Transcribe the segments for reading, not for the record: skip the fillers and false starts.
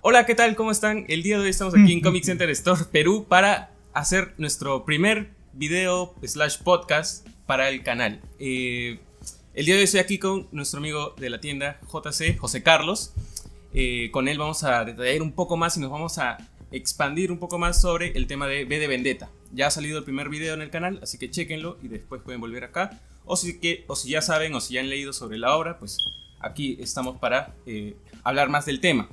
Hola, ¿qué tal? ¿Cómo están? El día de hoy estamos aquí en Comic Center Store Perú para hacer nuestro primer video / podcast para el canal. El día de hoy estoy aquí con nuestro amigo de la tienda JC, José Carlos. Con él vamos a detallar un poco más y nos vamos a expandir un poco más sobre el tema de V de Vendetta. Ya ha salido el primer video en el canal, así que chequenlo y después pueden volver acá. O si ya saben o si ya han leído sobre la obra, pues aquí estamos para hablar más del tema.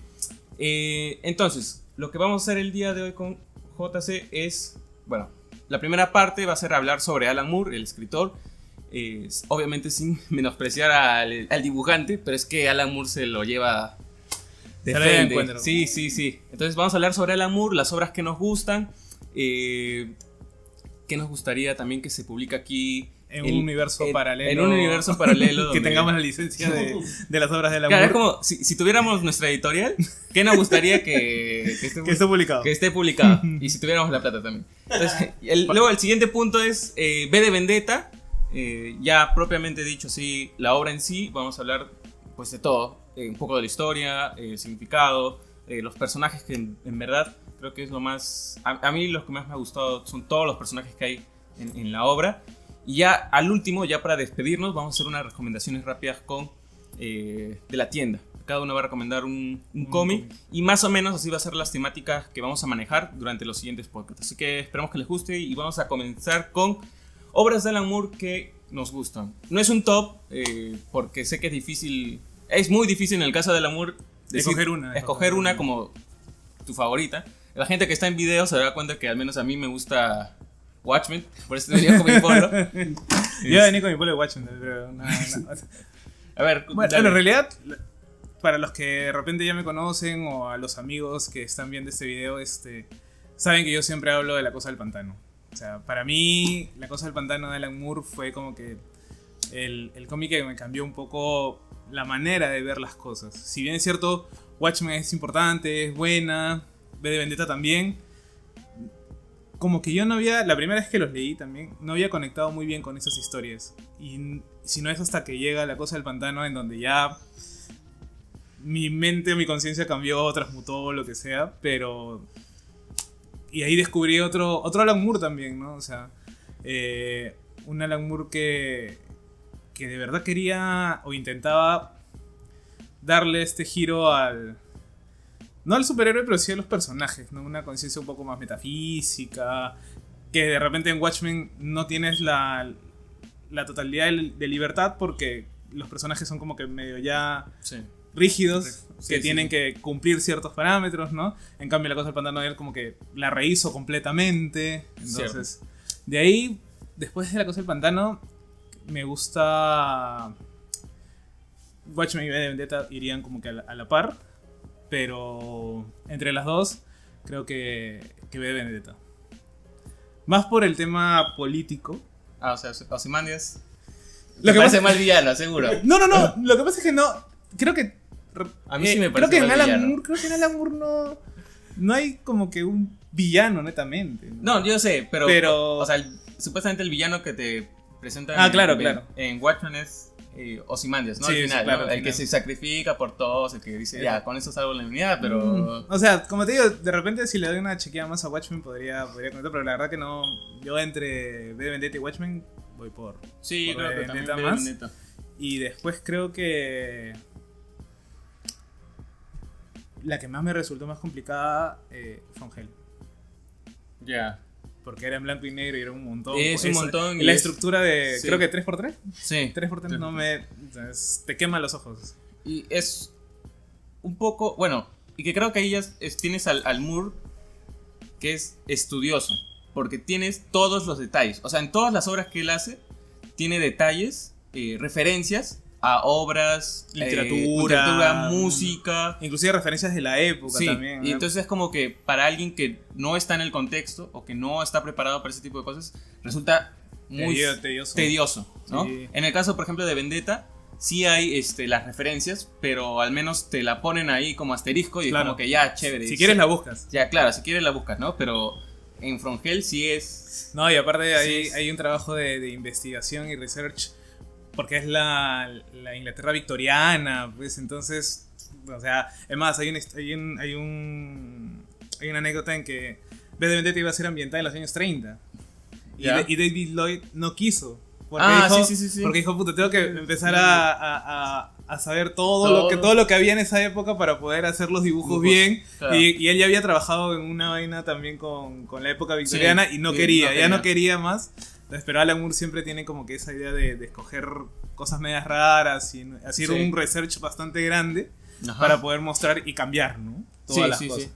Entonces, lo que vamos a hacer el día de hoy con JC es, bueno, la primera parte va a ser hablar sobre Alan Moore, el escritor. Obviamente sin menospreciar al dibujante, pero es que Alan Moore se lo lleva de frente. Sí. Entonces vamos a hablar sobre Alan Moore, las obras que nos gustan, que nos gustaría también que se publique aquí en un universo paralelo. En un universo paralelo que tengamos la licencia de las obras de Alan Moore. Claro, es como si tuviéramos nuestra editorial, ¿qué nos gustaría que esté publicado? Que esté publicado. Y si tuviéramos la plata también. Entonces, luego el siguiente punto es V de Vendetta. Ya propiamente dicho, sí, la obra en sí, vamos a hablar pues de todo, un poco de la historia, el significado, los personajes que en verdad creo que es lo más, a mí los que más me ha gustado son todos los personajes que hay en la obra. Y ya al último, ya para despedirnos, vamos a hacer unas recomendaciones rápidas de la tienda. Cada uno va a recomendar un cómic y más o menos así va a ser las temáticas que vamos a manejar durante los siguientes podcasts. Así que esperamos que les guste y vamos a comenzar con obras de Alan Moore que nos gustan. No es un top, porque sé que es difícil, es muy difícil en el caso de Alan Moore escoger una como tu favorita. La gente que está en video se dará cuenta que al menos a mí me gusta Watchmen, por eso venía con mi polo. Yo venía con mi polo de Watchmen, pero no. A ver, bueno, en realidad, para los que de repente ya me conocen o a los amigos que están viendo este video, saben que yo siempre hablo de La Cosa del Pantano. O sea, para mí, La Cosa del Pantano de Alan Moore fue como que el cómic que me cambió un poco la manera de ver las cosas. Si bien es cierto, Watchmen es importante, es buena, V de Vendetta también, como que yo no había, la primera vez que los leí también, no había conectado muy bien con esas historias. Y si no es hasta que llega La Cosa del Pantano, en donde ya mi mente, mi conciencia cambió, transmutó, lo que sea, pero... Y ahí descubrí otro Alan Moore también, ¿no? O sea, un Alan Moore que de verdad quería o intentaba darle este giro no al superhéroe, pero sí a los personajes, ¿no? Una conciencia un poco más metafísica, que de repente en Watchmen no tienes la totalidad de libertad porque los personajes son como que medio ya... Sí. Rígidos, que tienen que cumplir ciertos parámetros, ¿no? En cambio, La Cosa del Pantano él como que la rehizo completamente. Entonces, de ahí, después de La Cosa del Pantano, me gusta... Watchmen y V de Vendetta irían como que a la par, pero entre las dos, creo que V de Vendetta. Más por el tema político. O sea, Ozymandias me parece mal villano, seguro. No, lo que pasa es que no... Creo que... A mí sí me parece creo que en Alan Moore no hay como que un villano netamente. No, yo sé, pero o sea, supuestamente el villano que te presentan claro. En Watchmen es Ozymandias, ¿no? Sí, al final, claro, ¿no? El que se sacrifica por todos, el que dice, ya, con eso salvo la unidad, pero... O sea, como te digo, de repente si le doy una chequeada más a Watchmen podría comentar, pero la verdad que no. Yo entre V de Vendetta y Watchmen voy por... Sí, por creo que también más. Vendetta. Y después creo que... La que más me resultó más complicada fue Hell. Ya. Porque era en blanco y negro y era un montón. Es un montón. Y la estructura de, creo que 3x3. Sí. 3x3 no me... te quema los ojos. Y es un poco... Bueno, y que creo que ahí ya tienes al Moore que es estudioso. Porque tienes todos los detalles. O sea, en todas las obras que él hace, tiene detalles, referencias a obras, literatura, música, inclusive referencias de la época también. Y entonces es como que para alguien que no está en el contexto o que no está preparado para ese tipo de cosas, resulta muy tedioso, ¿no? Sí. En el caso, por ejemplo, de Vendetta, sí hay las referencias, pero al menos te la ponen ahí como asterisco y claro, es como que ya, chévere. Si quieres la buscas. Ya, claro, si quieres la buscas, ¿no? Pero en From Hell sí es... No, y aparte hay un trabajo de investigación y research, porque es la Inglaterra victoriana, pues entonces O sea, es más, hay una anécdota en que V de Vendetta iba a ser ambientada en los años 30. Y David Lloyd no quiso. Porque porque dijo, puta, tengo que empezar a saber todo lo que había en esa época para poder hacer los dibujos bien. Claro. Y él ya había trabajado en una vaina también con la época victoriana y no quería más. Entonces, pero Alan Moore siempre tiene como que esa idea de escoger cosas medias raras y hacer un research bastante grande para poder mostrar y cambiar, ¿no? Todas las cosas.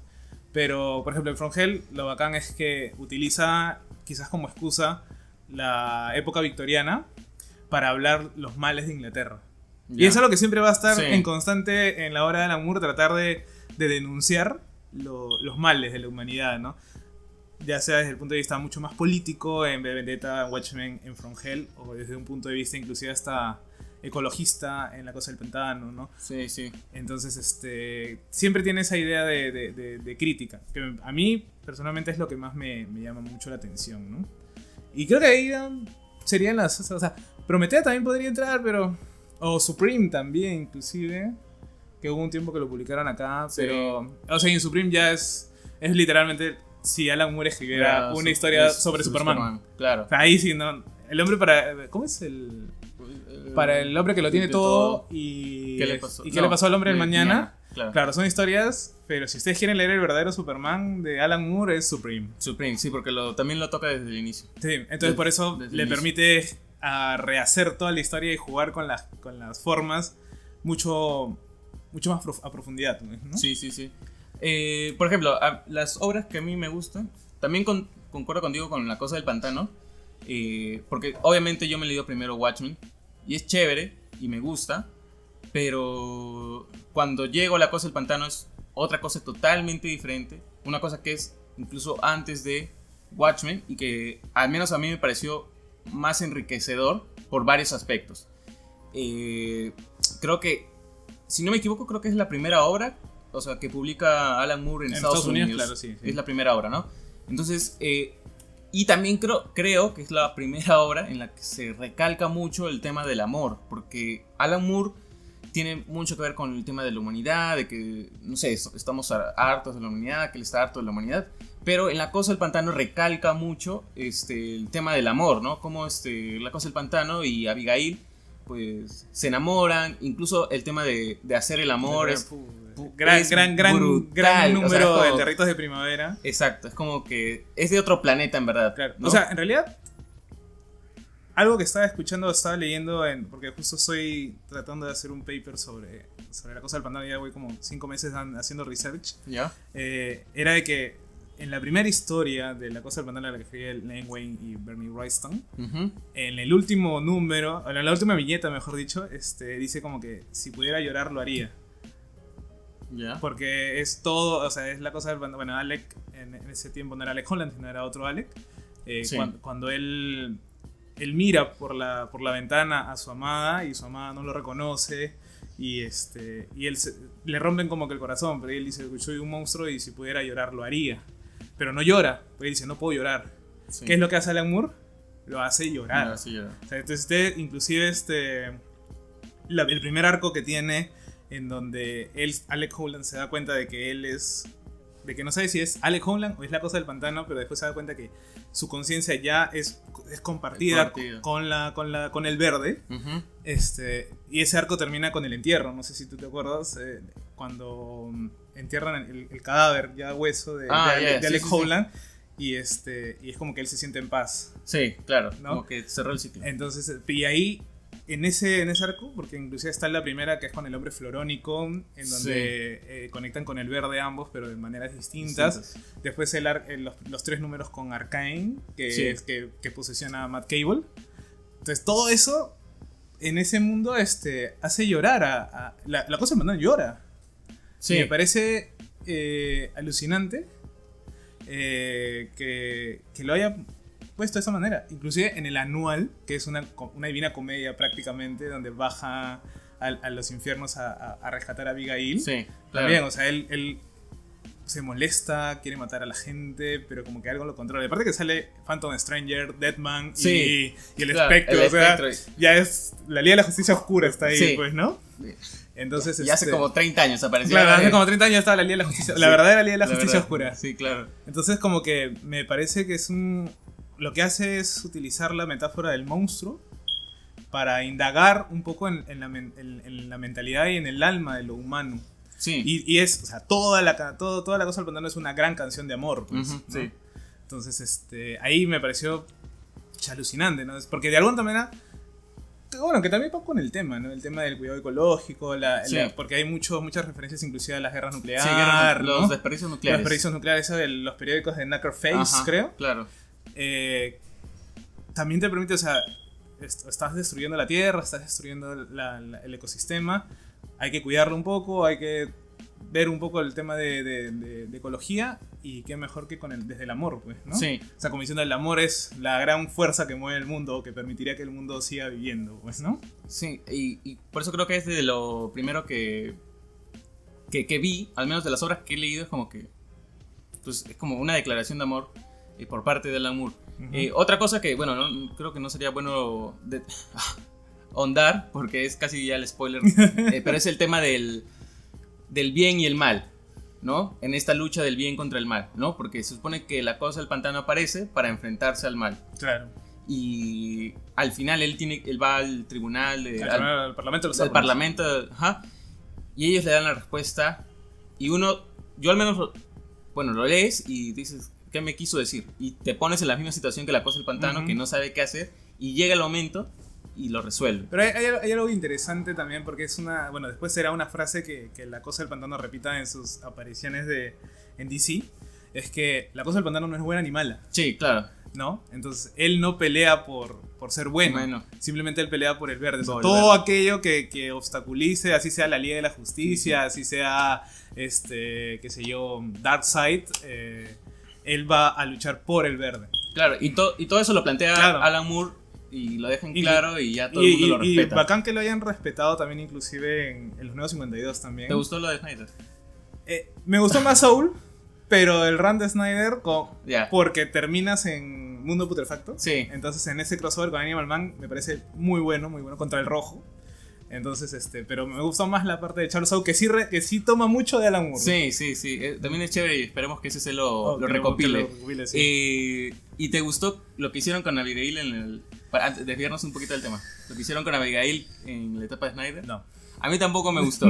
Pero, por ejemplo, en From Hell lo bacán es que utiliza quizás como excusa la época victoriana para hablar los males de Inglaterra. Y eso es lo que siempre va a estar en constante en la obra de Alan Moore, tratar de denunciar los males de la humanidad, ¿no? Ya sea desde el punto de vista mucho más político en V de Vendetta, Watchmen, en From Hell, o desde un punto de vista inclusive hasta ecologista en La Cosa del Pantano, ¿no? Sí, sí. Entonces, siempre tiene esa idea de crítica, que a mí personalmente es lo que más me llama mucho la atención, ¿no? Y creo que ahí serían las... O sea, Prometea también podría entrar, pero... O Supreme también, inclusive. Que hubo un tiempo que lo publicaron acá, pero... O sea, en Supreme ya es literalmente... Si Alan Moore escribiera una historia sobre Superman. Claro. O sea, ahí sí, ¿no? El hombre para... ¿Cómo es el...? Para el hombre que lo tiene todo y... ¿Qué le pasó? ¿Y qué le pasó al hombre del mañana? Claro, son historias, pero si ustedes quieren leer el verdadero Superman de Alan Moore es Supreme. Supreme, sí, porque también lo toca desde el inicio. Sí, entonces por eso le permite a rehacer toda la historia y jugar con las formas mucho más a profundidad, ¿no? Sí, sí, sí. Por ejemplo, las obras que a mí me gustan, también concuerdo contigo con La Cosa del Pantano, porque obviamente yo me he leído primero Watchmen y es chévere y me gusta, pero cuando llego a La Cosa del Pantano es otra cosa totalmente diferente, una cosa que es incluso antes de Watchmen y que al menos a mí me pareció más enriquecedor por varios aspectos. Creo que, si no me equivoco, creo que es la primera obra, o sea, que publica Alan Moore en Estados Unidos. Claro, sí. Es la primera obra, ¿no? Entonces, y también creo que es la primera obra en la que se recalca mucho el tema del amor, porque Alan Moore tiene mucho que ver con el tema de la humanidad, de que, no sé, estamos hartos de la humanidad, que él está harto de la humanidad, pero en La Cosa del Pantano recalca mucho el tema del amor, ¿no? Como La Cosa del Pantano y Abigail, pues, se enamoran, incluso el tema de hacer el amor es gran número, o sea, de ritos de primavera. Exacto, es como que es de otro planeta, en verdad. Claro, ¿no? O sea, en realidad, algo que estaba leyendo, porque justo estoy tratando de hacer un paper sobre La Cosa del Pantano, ya voy como 5 meses haciendo research. ¿Ya? Era de que en la primera historia de La Cosa del Pantano, la que escribía Len Wein y Bernie Wrightson, en el último número, en la última viñeta, mejor dicho, dice como que si pudiera llorar lo haría. Yeah. Porque es todo, o sea, es La Cosa del Pantano. Bueno, Alec en ese tiempo no era Alec Holland, sino era otro Alec. Sí. Cuando él mira por la ventana a su amada y su amada no lo reconoce y él le rompen como que el corazón, pero él dice, soy un monstruo y si pudiera llorar lo haría, pero no llora, porque él dice, no puedo llorar. Sí. ¿Qué es lo que hace Alan Moore? Lo hace llorar. O sea, entonces inclusive el primer arco que tiene en donde Alec Holland se da cuenta de que de que no sabe si es Alec Holland o es La Cosa del Pantano, pero después se da cuenta que su conciencia ya es compartida con el verde. Y ese arco termina con el entierro. No sé si tú te acuerdas, cuando entierran el cadáver ya hueso de Alec Holland. Y es como que él se siente en paz. Sí, claro, ¿no? Como que cerró el ciclo. Entonces, y ahí en ese arco, porque inclusive está en la primera que es con el hombre florónico, en donde conectan con el verde ambos, pero de maneras distintas. Después los 3 números con Arcane, que posesiona a Matt Cable. Entonces todo eso en ese mundo hace llorar a la cosa del pantano llora. Sí. Y me parece alucinante que lo haya puesto de esa manera, inclusive en el anual, que es una divina comedia prácticamente, donde baja a los infiernos a rescatar a Abigail. Sí, claro. También, o sea, él se molesta, quiere matar a la gente, pero como que algo lo controla. Aparte que sale Phantom Stranger, Deadman y el Espectro, o sea, ya es la Liga de la Justicia Oscura está ahí, pues, ¿no? Entonces, y hace como 30 años apareció. Claro, hace como 30 años estaba la Liga de la Justicia. La verdadera Liga de la Justicia verdad. Oscura. Sí, claro. Entonces, como que me parece que es lo que hace es utilizar la metáfora del monstruo para indagar un poco en la mentalidad y en el alma de lo humano. Sí. Y es, o sea, toda la cosa del pantano es una gran canción de amor, pues, ¿no? Sí. Entonces, ahí me pareció alucinante, ¿no? Porque de alguna manera, bueno, que también va con el tema, ¿no? El tema del cuidado ecológico, porque hay muchas referencias inclusive a las guerras nucleares, ¿no? Los desperdicios nucleares. Los desperdicios nucleares, eso de los periódicos de Knuckle Face, creo. Claro. También te permite, o sea, estás destruyendo la tierra, estás destruyendo el ecosistema, hay que cuidarlo un poco, hay que ver un poco el tema de ecología, y qué mejor que desde el amor, pues, ¿no? Sí. O sea, como diciendo, el amor es la gran fuerza que mueve el mundo, que permitiría que el mundo siga viviendo, pues, ¿no? Sí, y por eso creo que es de lo primero que vi, al menos de las obras que he leído, es como que pues, es como una declaración de amor por parte de Alan Moore. Otra cosa que, bueno, creo que no sería bueno ahondar, porque es casi ya el spoiler, pero es el tema del bien y el mal, ¿no? En esta lucha del bien contra el mal, ¿no? Porque se supone que la cosa del pantano aparece para enfrentarse al mal. Claro. Y al final él va al tribunal, al Parlamento de los Árboles. Al Parlamento, y ellos le dan la respuesta. Y yo al menos, bueno, lo lees y dices, ¿qué me quiso decir? Y te pones en la misma situación que la cosa del pantano, que no sabe qué hacer, y llega el momento y lo resuelve. Pero hay algo interesante también, porque es bueno, después será una frase que la cosa del pantano repita en sus apariciones en DC, es que la cosa del pantano no es buena ni mala. Sí, claro. ¿No? Entonces, él no pelea por ser bueno, simplemente él pelea por el verde. O sea, todo aquello que obstaculice, así sea la Liga de la Justicia, así sea, qué sé yo, Darkseid, él va a luchar por el verde. Claro, y todo eso lo plantea Alan Moore y lo dejan claro y ya todo el mundo lo respeta. Y bacán que lo hayan respetado también, inclusive en los Nuevos 52 también. ¿Te gustó lo de Snyder? Me gustó más Soul, pero el run de Snyder, porque terminas en Mundo Putrefacto. Sí. Entonces en ese crossover con Animal Man me parece muy bueno contra el rojo. Entonces, pero me gustó más la parte de Charles Soule, que sí toma mucho de Alan Moore. Sí. También es chévere y esperemos que ese se lo recopile. Sí. ¿Y te gustó lo que hicieron con Abigail para desviarnos un poquito del tema? Lo que hicieron con Abigail en la etapa de Snyder. No. A mí tampoco me gustó.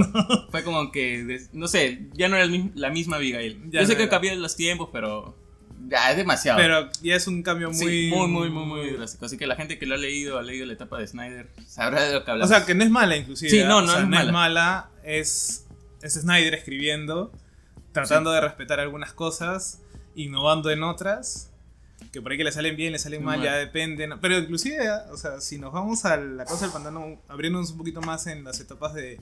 Fue como que, no sé, ya no era la misma Abigail. Yo sé que cambiaron los tiempos, pero ya es demasiado. Pero ya es un cambio muy drástico. Así que la gente que lo ha leído la etapa de Snyder, sabrá de lo que hablamos. O sea, que no es mala, inclusive. Sí, no es mala. Es Snyder escribiendo, tratando de respetar algunas cosas, innovando en otras, que por ahí que le salen bien, le salen mal, ya depende, ¿no? Pero inclusive, o sea, si nos vamos a la cosa del pantano, abriéndonos un poquito más en las etapas de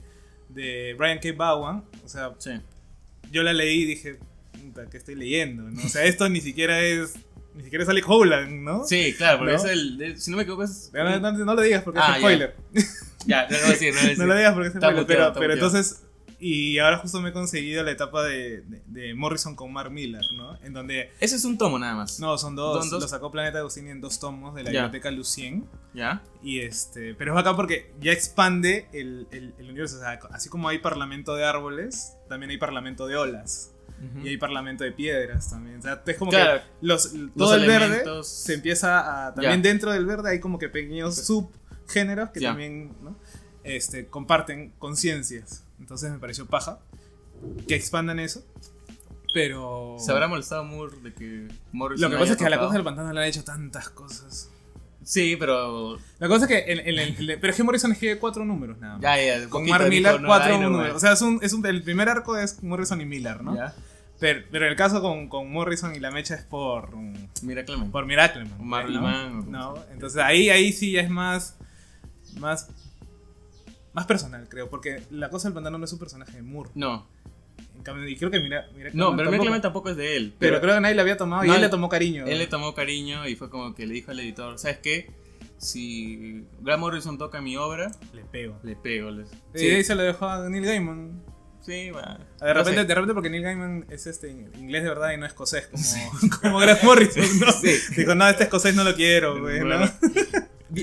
Brian K. Vaughan, o sea, yo la leí y dije, ¿qué estoy leyendo? ¿No? O sea, esto ni siquiera sale Howland, ¿no? Sí, claro, porque es si no me equivoco es... No lo digas porque es spoiler. Ya, no lo voy a decir. No lo digas porque es spoiler, pero entonces... Y ahora justo me he conseguido la etapa de Morrison con Mark Millar, ¿no? En donde... Ese es un tomo nada más. No, son dos. Lo sacó Planeta Agustini en 2 tomos de la biblioteca Lucien. Ya. Y pero es bacán porque ya expande el universo. O sea, así como hay parlamento de árboles, también hay parlamento de olas. Y hay parlamento de piedras también. O sea, es como que todo el verde se empieza a... También dentro del verde hay como que pequeños subgéneros que también, ¿no? Comparten conciencias. Entonces me pareció paja que expandan eso. Pero... ¿Se habrá molestado Moore de que Morrison? Lo que pasa es que a la cosa del pantano le han hecho tantas cosas. Sí, pero... La cosa es que pero es que Morrison escribe 4 números nada más. Ya, con Mark Millar 4 números. O sea, el primer arco es Morrison y Millar, ¿no? Ya. Pero el caso con Morrison y la mecha es por Miracleman. Por Miracleman. Marlman. ¿No? Entonces ahí sí ya es más personal, creo, porque la cosa del pantano no es un personaje de Moore. No. En cambio, y creo que Miracleman no, pero Miracleman tampoco es de él. Pero creo que nadie le había tomado y él le tomó cariño. Él le tomó cariño y fue como que le dijo al editor, ¿sabes qué? Si Grant Morrison toca mi obra, le pego. Sí, ahí se lo dejó a Neil Gaiman. Sí, bueno. De repente porque Neil Gaiman es inglés de verdad y no escocés como Grant Morrison, ¿no? Sí. Dijo, no, escocés no lo quiero, güey, ¿no?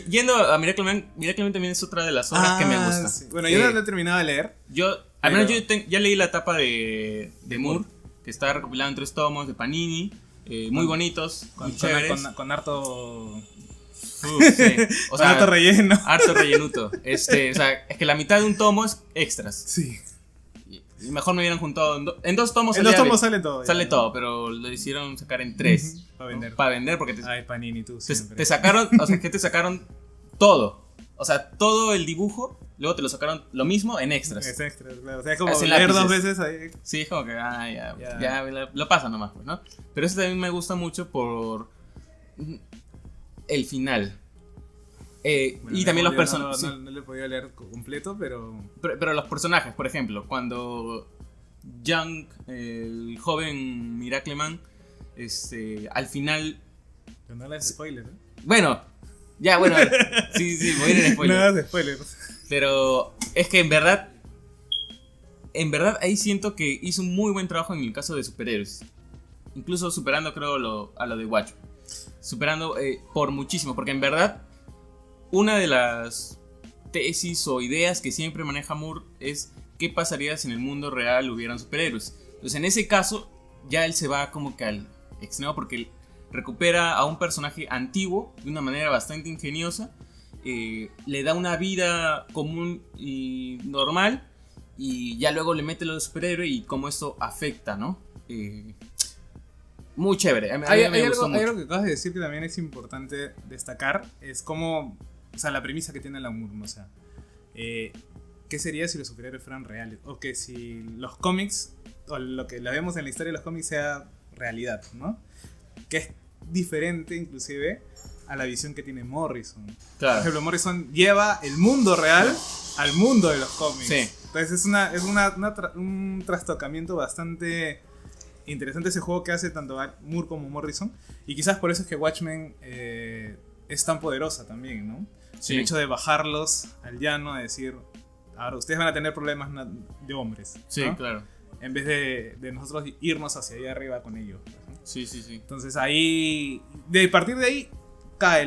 Yendo a Miracle Man también es otra de las obras que me gusta. Sí. Bueno, yo no lo he terminado de leer. Al menos ya leí la etapa de Moore, que está recopilado en 3 tomos de Panini, muy bonitos, muy chéveres. Con harto... Sí. O sea, harto relleno. Harto rellenuto. O sea, es que la mitad de un tomo es extras. Sí. Y mejor me hubieran juntado en 2 tomos. En 2 tomos sale todo. Sale todo, pero lo hicieron sacar en 3. Para vender. ¿no? Para vender porque Ay, Panini, tú te sacaron, o sea, que te sacaron todo. O sea, todo el dibujo, luego te lo sacaron lo mismo en extras. Es extras, claro. O sea, es como leer 2 veces ahí. Sí, es como que, ya lo pasa nomás, pues, ¿no? Pero eso también me gusta mucho por el final. Bueno, y también los personajes. No lo he podido leer completo, pero los personajes, por ejemplo, cuando Young, el joven Miracle Man, al final. Pero no le das spoiler, ¿eh? Bueno, sí, voy a ir en spoiler. No das spoilers. Pero es que en verdad ahí siento que hizo un muy buen trabajo en el caso de superhéroes. Incluso superando, creo, a lo de Watchmen. Superando por muchísimo, porque en verdad una de las tesis o ideas que siempre maneja Moore es qué pasaría si en el mundo real hubieran superhéroes. Entonces en ese caso ya él se va como que al extremo porque recupera a un personaje antiguo de una manera bastante ingeniosa, le da una vida común y normal y ya luego le mete lo de superhéroe y cómo esto afecta, ¿no? Muy chévere. Hay algo que acabas de decir que también es importante destacar, es como, o sea, la premisa que tiene Alan Moore, o sea, ¿qué sería si los superhéroes fueran reales? O que si los cómics, o lo que la vemos en la historia de los cómics sea realidad, ¿no? Que es diferente inclusive a la visión que tiene Morrison. Claro. Por ejemplo, Morrison lleva el mundo real al mundo de los cómics. Sí. Entonces es un trastocamiento bastante interesante ese juego que hace tanto Moore como Morrison. Y quizás por eso es que Watchmen es tan poderosa también, ¿no? Sí. El hecho de bajarlos al llano, de decir, ahora ustedes van a tener problemas de hombres. Sí, ¿no? claro. En vez de nosotros irnos hacia allá arriba con ellos, ¿no? Sí. Entonces ahí, de partir de ahí, cae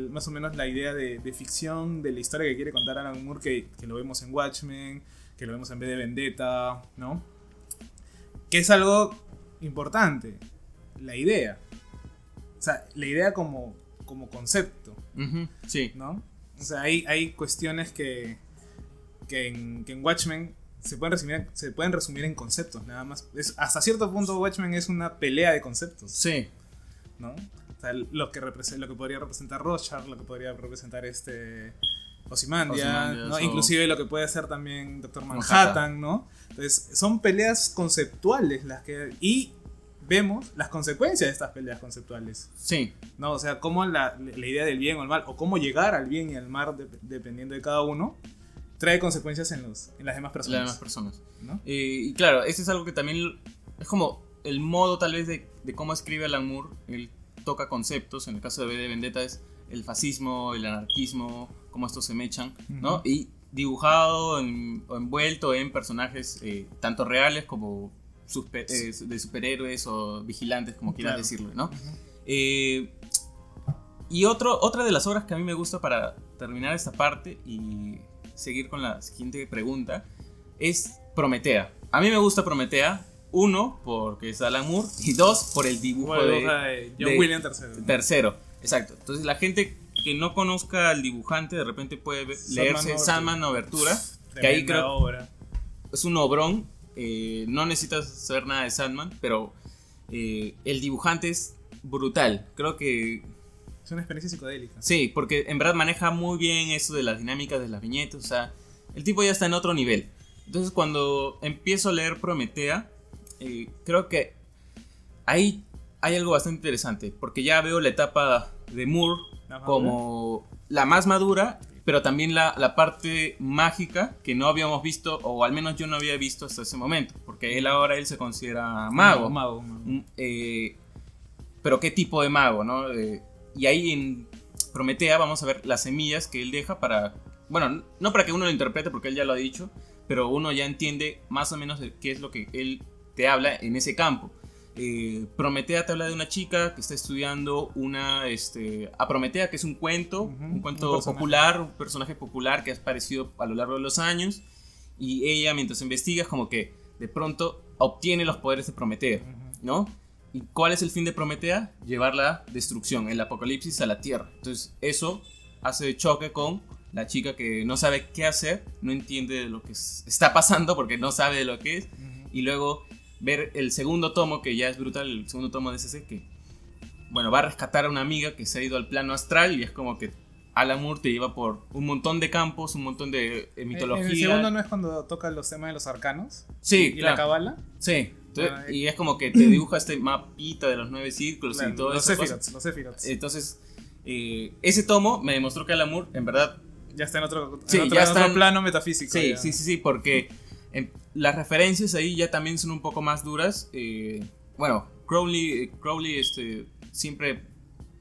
más o menos la idea de ficción, de la historia que quiere contar Alan Moore, que lo vemos en Watchmen, que lo vemos en V de Vendetta, ¿no? Que es algo importante, la idea. O sea, la idea como concepto. Uh-huh, sí. ¿No? O sea, hay cuestiones que en Watchmen se pueden resumir en conceptos, nada más. Hasta cierto punto Watchmen es una pelea de conceptos. Sí. ¿No? O sea, lo que podría representar Rorschach, lo que podría representar Ozymandias, ¿no? Inclusive lo que puede ser también Doctor Manhattan, ¿no? Entonces, son peleas conceptuales y vemos las consecuencias de estas peleas conceptuales. Sí. ¿No? O sea, cómo la idea del bien o el mal, o cómo llegar al bien y al mal, dependiendo de cada uno, trae consecuencias en las demás personas. ¿No? Y claro, eso es algo que también es como el modo tal vez de cómo escribe Alan Moore. Él toca conceptos, en el caso de V de Vendetta es el fascismo, el anarquismo, cómo estos se mechan, ¿no? Uh-huh. Y dibujado o envuelto en personajes tanto reales como de superhéroes o vigilantes, como quieras decirlo, ¿no? Uh-huh. Y otra de las obras que a mí me gusta para terminar esta parte y seguir con la siguiente pregunta es Prometea. A mí me gusta Prometea, 1, porque es Alan Moore, y 2, por el dibujo de John Williams III. Exacto. Entonces la gente que no conozca al dibujante de repente puede leerse Sandman Obertura, que ahí creo obra. Es un obrón. No necesitas saber nada de Sandman, pero el dibujante es brutal. Creo que es una experiencia psicodélica. Sí, porque en verdad maneja muy bien eso de las dinámicas de las viñetas. O sea, el tipo ya está en otro nivel. Entonces cuando empiezo a leer Prometea, creo que ahí hay algo bastante interesante, porque ya veo la etapa de Moore como la más madura, pero también la parte mágica que no habíamos visto, o al menos yo no había visto hasta ese momento, porque él se considera mago. Pero qué tipo de mago, ¿no? Y ahí en Prometea vamos a ver las semillas que él deja para, bueno, no para que uno lo interprete porque él ya lo ha dicho, pero uno ya entiende más o menos de qué es lo que él te habla en ese campo. Prometea te habla de una chica que está estudiando a Prometea, que es un cuento, un cuento popular, un personaje popular que ha aparecido a lo largo de los años, y ella, mientras investiga, es como que de pronto obtiene los poderes de Prometea, ¿no? ¿Y cuál es el fin de Prometea? Llevar la destrucción, el apocalipsis a la Tierra. Entonces eso hace choque con la chica que no sabe qué hacer, no entiende de lo que está pasando porque no sabe de lo que es, y luego ver el segundo tomo, que ya es brutal, el segundo tomo de SC, que bueno, va a rescatar a una amiga que se ha ido al plano astral, y es como que Alan Moore te lleva por un montón de campos, un montón de mitología. ¿El segundo no es cuando toca los temas de los arcanos? Sí, ¿Y claro. la cábala? Sí. Entonces, y es como que te dibuja este mapita de los 9 círculos, claro, y todo eso. Los Sephiroths. Entonces, ese tomo me demostró que Alan Moore, en verdad, ya está en otro plano metafísico. Sí, porque las referencias ahí ya también son un poco más duras. Bueno, Crowley siempre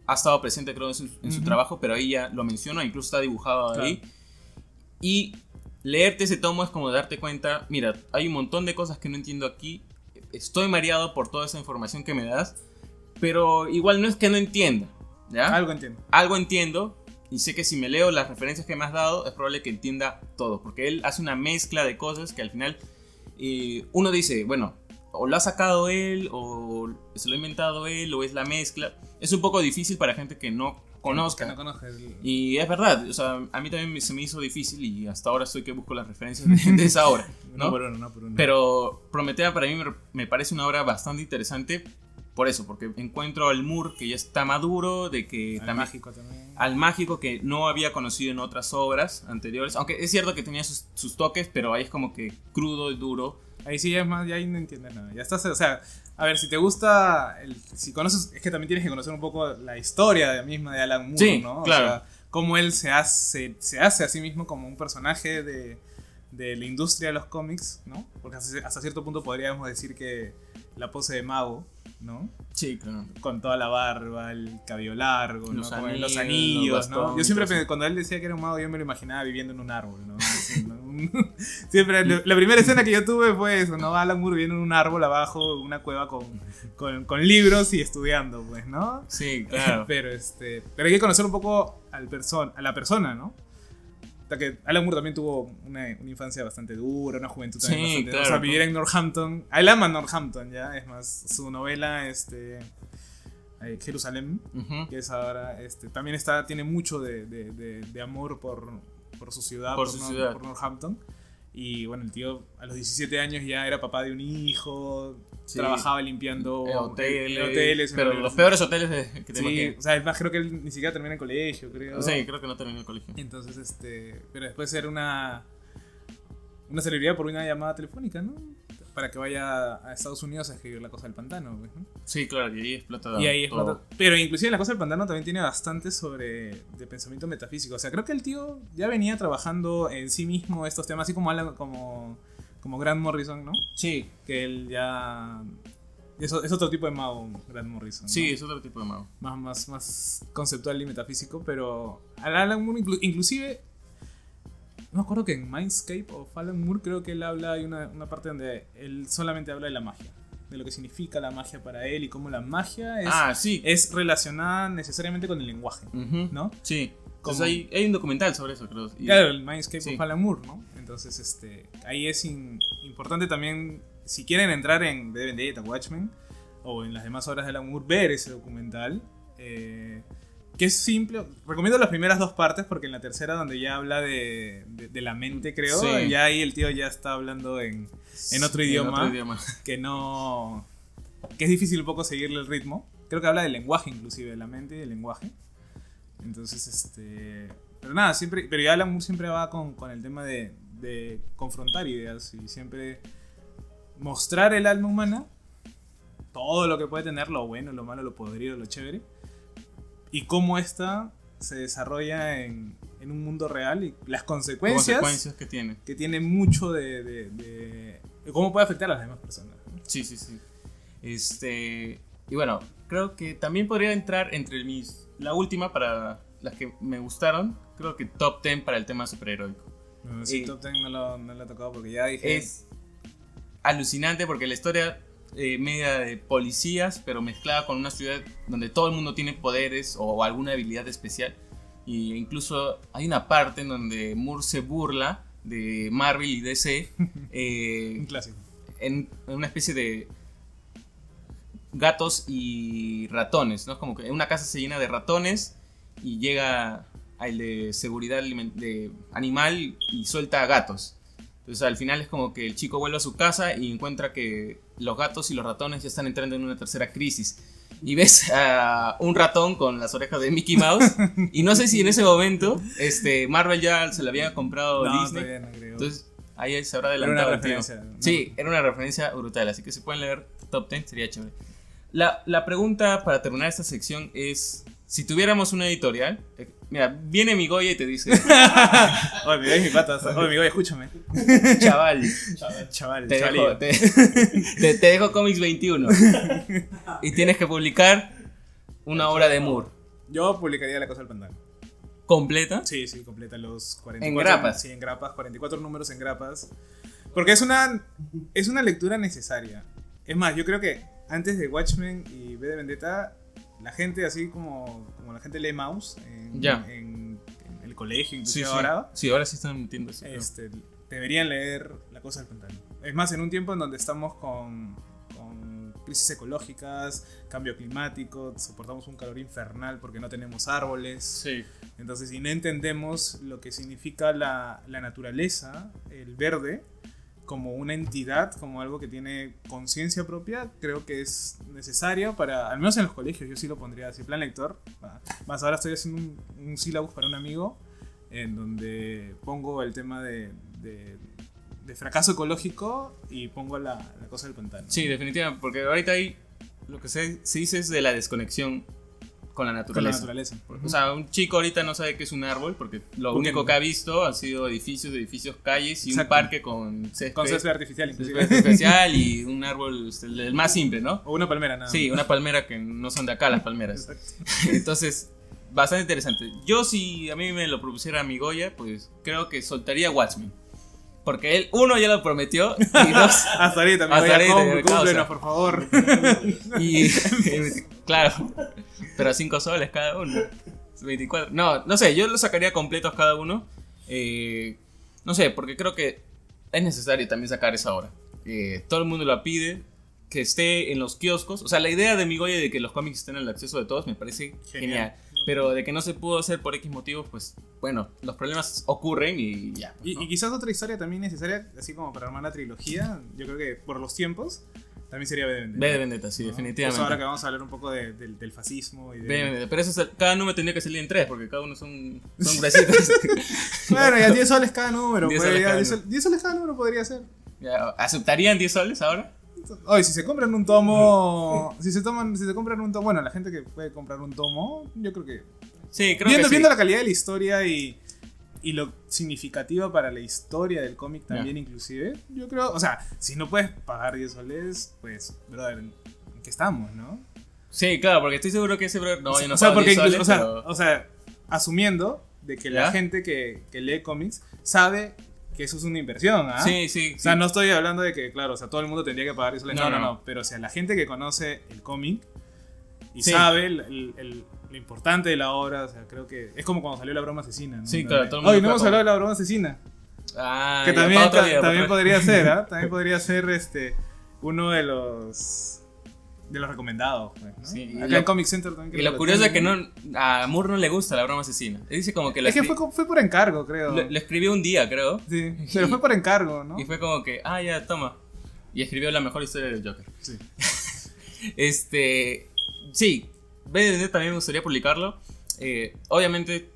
ha estado presente, creo, en su trabajo, pero ahí ya lo menciona, incluso está dibujado ahí. Y leerte ese tomo es como darte cuenta, mira, hay un montón de cosas que no entiendo aquí, estoy mareado por toda esa información que me das, pero igual no es que no entienda, ¿ya? Algo entiendo. Y sé que si me leo las referencias que me has dado, es probable que entienda todo. Porque él hace una mezcla de cosas que al final uno dice, bueno, o lo ha sacado él, o se lo ha inventado él, o es la mezcla. Es un poco difícil para gente que no conozca. Y es verdad, o sea, a mí también se me hizo difícil, y hasta ahora estoy que busco las referencias de esa obra, ¿no? No por uno. Pero Prometea para mí me parece una obra bastante interesante. Por eso, porque encuentro al Moore que ya está maduro, de que al mágico que no había conocido en otras obras anteriores, aunque es cierto que tenía sus toques, pero ahí es como que crudo y duro. Ahí sí ya es más, ya ahí no entiendes nada. Ya estás, o sea, a ver, si te gusta, si conoces, es que también tienes que conocer un poco la historia misma de Alan Moore, sí, ¿no? Claro. O sea, cómo él se hace a sí mismo como un personaje de la industria de los cómics, ¿no? Porque hasta cierto punto podríamos decir que la pose de mago, ¿no? Sí, claro. Con toda la barba, el cabello largo, los anillos, anillos, ¿no? Yo siempre, cuando él decía que era un mago, yo me lo imaginaba viviendo en un árbol, ¿no? Siempre, la primera escena que yo tuve fue eso, ¿no? Alan Moore viviendo en un árbol abajo, una cueva con libros y estudiando, pues, ¿no? Sí, claro. Pero hay que conocer un poco a la persona, ¿no? Que Alan Moore también tuvo una infancia bastante dura, una juventud también bastante dura. O sea, vivir en Northampton. Él ama Northampton, ya. Es más, su novela, Jerusalén, que es ahora, también tiene mucho de amor por su ciudad, por Northampton. Y bueno, el tío a los 17 años ya era papá de un hijo, trabajaba limpiando hoteles. Pero los peores hoteles que te imaginas. O sea, es más, creo que él ni siquiera termina el colegio, creo. Sí, creo que no terminó el colegio. Entonces, pero después era una celebridad por una llamada telefónica, ¿no? Para que vaya a Estados Unidos a escribir La Cosa del Pantano, pues, ¿no? Sí, claro, y ahí explota todo. Pero inclusive La Cosa del Pantano también tiene bastante de pensamiento metafísico. O sea, creo que el tío ya venía trabajando en sí mismo estos temas, así como Grant Morrison, ¿no? Sí. Que él ya... Es otro tipo de mago, Grant Morrison, ¿no? Sí, es otro tipo de mago. Más conceptual y metafísico, pero Alan Moore inclusive... No me acuerdo que en Mindscape o Alan Moore creo que él habla, hay una parte donde él solamente habla de la magia, de lo que significa la magia para él y cómo la magia es relacionada necesariamente con el lenguaje, ¿no? Sí. Entonces hay un documental sobre eso, creo. Claro, el Mindscape of Alan Moore, ¿no? Entonces, ahí es importante también, si quieren entrar en V de Vendetta, Watchmen, o en las demás obras de Alan Moore, ver ese documental. Que es simple. Recomiendo las primeras dos partes, porque en la tercera, donde ya habla de la mente, creo, ya ahí el tío ya está hablando en otro idioma. Que es difícil un poco seguirle el ritmo. Creo que habla del lenguaje, inclusive, de la mente y del lenguaje. Entonces, pero nada, pero ya Alan Moore siempre va con el tema de confrontar ideas y siempre mostrar el alma humana, todo lo que puede tener, lo bueno, lo malo, lo podrido, lo chévere, y cómo esta se desarrolla en un mundo real y las consecuencias que tiene mucho de cómo puede afectar a las demás personas, ¿no? Sí. Y bueno, creo que también podría entrar entre la última para las que me gustaron. Creo que top 10 para el tema superheroico. Sí, top 10 no lo he tocado porque ya dije. Es alucinante porque la historia media de policías, pero mezclada con una ciudad donde todo el mundo tiene poderes o alguna habilidad especial. Y incluso hay una parte en donde Moore se burla de Marvel y DC. Un clásico. En una especie de gatos y ratones, ¿no? Como que una casa se llena de ratones y llega al de seguridad de animal y suelta gatos. Entonces al final es como que el chico vuelve a su casa y encuentra que los gatos y los ratones ya están entrando en una tercera crisis. Y ves a un ratón con las orejas de Mickey Mouse. Y no sé si en ese momento Marvel ya se lo había comprado Disney. No creo. Entonces ahí se habrá adelantado. Era una referencia, ¿no? Sí, era una referencia brutal. Así que si pueden leer Top 10 sería chévere. La pregunta para terminar esta sección es: si tuviéramos una editorial, mira, viene mi Goya y te dice: oye, mi Goya es mi pata. Oye, mi Goya, escúchame. Chaval, chaval. Te dejo Comics 21 y tienes que publicar una obra de Moore. Yo publicaría La Cosa del Pantano. ¿Completa? Sí, completa los 44. ¿En grapas? Sí, en grapas, 44 números en grapas. Porque es una lectura necesaria. Es más, yo creo que antes de Watchmen y V de Vendetta, la gente, así como la gente lee Mouse en el colegio, inclusive ahora. Sí, ahora sí están metiendo eso. Deberían leer La Cosa del Pantano. Es más, en un tiempo en donde estamos con crisis ecológicas, cambio climático, soportamos un calor infernal porque no tenemos árboles. Sí. Entonces, si no entendemos lo que significa la naturaleza, el verde, como una entidad, como algo que tiene conciencia propia, creo que es necesario para, al menos en los colegios, yo sí lo pondría así, plan lector. Más ahora estoy haciendo un syllabus para un amigo en donde pongo el tema de fracaso ecológico y pongo la cosa del pantano. Sí, definitivamente, porque ahorita hay lo que se dice es de la desconexión con la naturaleza. O sea, un chico ahorita no sabe qué es un árbol porque lo único que ha visto ha sido edificios, calles y un parque con césped artificial, inclusive. Césped artificial y un árbol, el más simple, ¿no? O una palmera, nada. Sí, una palmera que no son de acá las palmeras. Entonces, bastante interesante. Yo, si a mí me lo propusiera mi Goya, pues creo que soltaría Watchmen. Porque él, uno, ya lo prometió, y dos... hasta ahorita, cúmplenos, por favor. Y, claro, pero 5 soles cada uno. 24. No sé, yo los sacaría completos cada uno. No sé, porque creo que es necesario también sacar esa hora. Todo el mundo la pide, que esté en los kioscos. O sea, la idea de mi Goya de que los cómics estén al acceso de todos me parece genial. Pero de que no se pudo hacer por X motivos, pues bueno, los problemas ocurren y ya. Pues, ¿no? Y quizás otra historia también necesaria, así como para armar la trilogía, yo creo que por los tiempos, también sería V de Vendetta. V de Vendetta, sí, ¿no? Definitivamente. Pues ahora que vamos a hablar un poco del fascismo y V de Vendetta, pero eso cada número tendría que salir en 3, porque cada uno son gruesitos. Bueno, ya 10 soles cada número. 10 soles cada número podría ser. ¿Aceptarían 10 soles ahora? Oye, si se compran un tomo, si se compran un tomo, bueno, la gente que puede comprar un tomo, yo creo que sí, creo que sí. Viendo la calidad de la historia y lo significativa para la historia del cómic también, inclusive, yo creo, o sea, si no puedes pagar 10 soles, pues, brother, ¿en qué estamos, no? Sí, claro, porque estoy seguro que ese brother, no, yo no o sea, porque 10 soles, incluso, o sea, asumiendo de que la gente que lee cómics sabe que eso es una inversión, ¿ah? Sí. O sea, no estoy hablando de que, claro, o sea, todo el mundo tendría que pagar eso. No. Pero, o sea, la gente que conoce el cómic y sabe lo importante de la obra, o sea, creo que es como cuando salió La Broma Asesina, ¿no? Sí, claro, todo el mundo. Hoy no hemos hablado de La Broma Asesina. Que también podría ser, ¿ah? También podría ser uno de los recomendados, pues, ¿no? Sí, acá en Comic Center también. Y lo curioso es que a Moore no le gusta La Broma Asesina. Él dice como que es que fue por encargo, creo. Lo escribió un día, creo. Sí, pero fue por encargo, ¿no? Y fue como que, ya, toma. Y escribió la mejor historia del Joker. Sí. Sí, V de Vendetta también me gustaría publicarlo. Obviamente,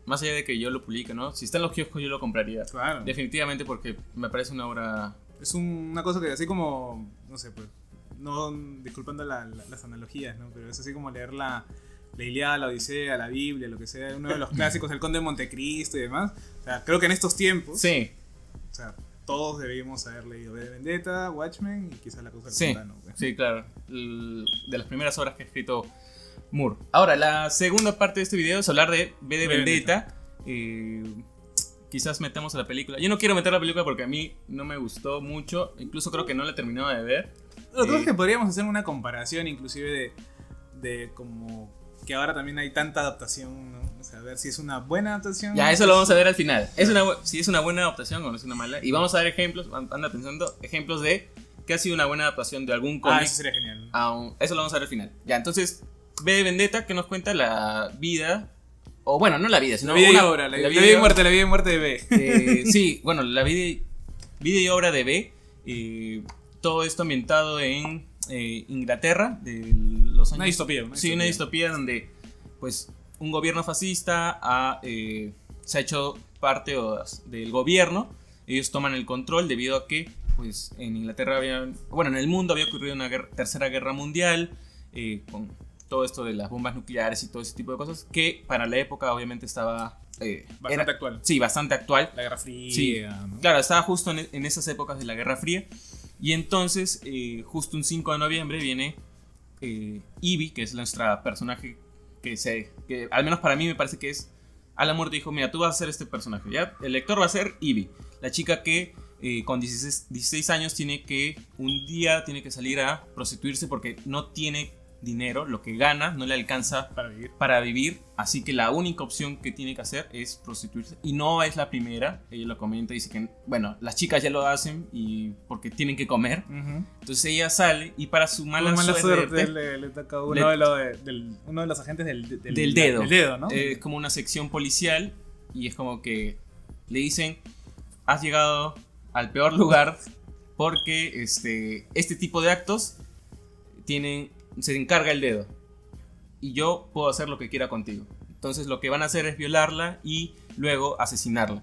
más allá de que yo lo publique, ¿no? Si está en los kioscos yo lo compraría. Claro. Definitivamente, porque me parece una obra... Es una cosa que así como, no sé, pues, no disculpando las analogías, ¿no? Pero es así como leer la Ilíada, la Odisea, la Biblia, lo que sea, uno de los clásicos, El Conde de Montecristo y demás. O sea, creo que en estos tiempos, sí, o sea, todos debimos haber leído V de Vendetta, Watchmen y quizás La Cosa del Pantano. Sí, claro, de las primeras obras que ha escrito Moore. Ahora, la segunda parte de este video es hablar de V de Vendetta. Quizás metamos a la película. Yo no quiero meter la película porque a mí no me gustó mucho. Incluso creo que no la he terminado de ver. Lo que es que podríamos hacer una comparación inclusive de como que ahora también hay tanta adaptación, ¿no? O sea, a ver si es una buena adaptación. Ya, eso lo vamos a ver al final. Si es una buena adaptación o no es una mala. Y vamos a ver ejemplos, anda pensando, ejemplos de que ha sido una buena adaptación de algún cómic. Eso sería genial. Eso lo vamos a ver al final. Ya, entonces, V de Vendetta, que nos cuenta la vida, o bueno, no la vida, sino la vida y obra, la vida y muerte de V. Sí, bueno, la vida y obra de V. Todo esto ambientado en Inglaterra de los años. Una distopía. Una distopía donde, pues, un gobierno fascista se ha hecho parte del gobierno. Ellos toman el control debido a que, pues, en Inglaterra en el mundo había ocurrido una tercera guerra mundial, con todo esto de las bombas nucleares y todo ese tipo de cosas, que para la época obviamente estaba... bastante actual. Sí, bastante actual. La Guerra Fría. Sí, ¿no? Claro, estaba justo en esas épocas de la Guerra Fría. Y entonces, justo un 5 de noviembre viene Ivy, que es nuestra personaje que al menos para mí me parece que es... Alan Moore dijo, mira, tú vas a ser este personaje, ¿ya? El lector va a ser Ivy, la chica que con 16 años un día tiene que salir a prostituirse porque no tiene dinero, lo que gana no le alcanza para vivir, así que la única opción que tiene que hacer es prostituirse, y no es la primera. Ella lo comenta y dice que, bueno, las chicas ya lo hacen y porque tienen que comer. Entonces ella sale y para su mala suerte le toca uno de los agentes del dedo, ¿no? Es como una sección policial y es como que le dicen, has llegado al peor lugar porque este tipo de actos se encarga el dedo y yo puedo hacer lo que quiera contigo. Entonces lo que van a hacer es violarla y luego asesinarla.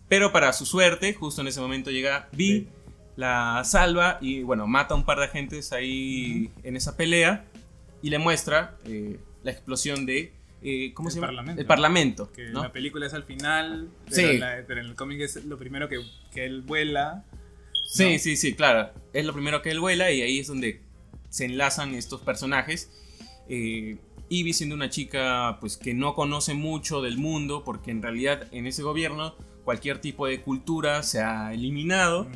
Pero para su suerte, justo en ese momento llega Vi, la salva y bueno, mata a un par de agentes ahí en esa pelea y le muestra la explosión de... ¿cómo se llama? Parlamento. El Parlamento. Que ¿no? La película es al final, pero en el cómic es lo primero que él vuela. Sí, ¿no? Sí, claro. Es lo primero que él vuela y ahí es donde se enlazan estos personajes. Ivy siendo una chica pues que no conoce mucho del mundo, porque en realidad en ese gobierno cualquier tipo de cultura se ha eliminado.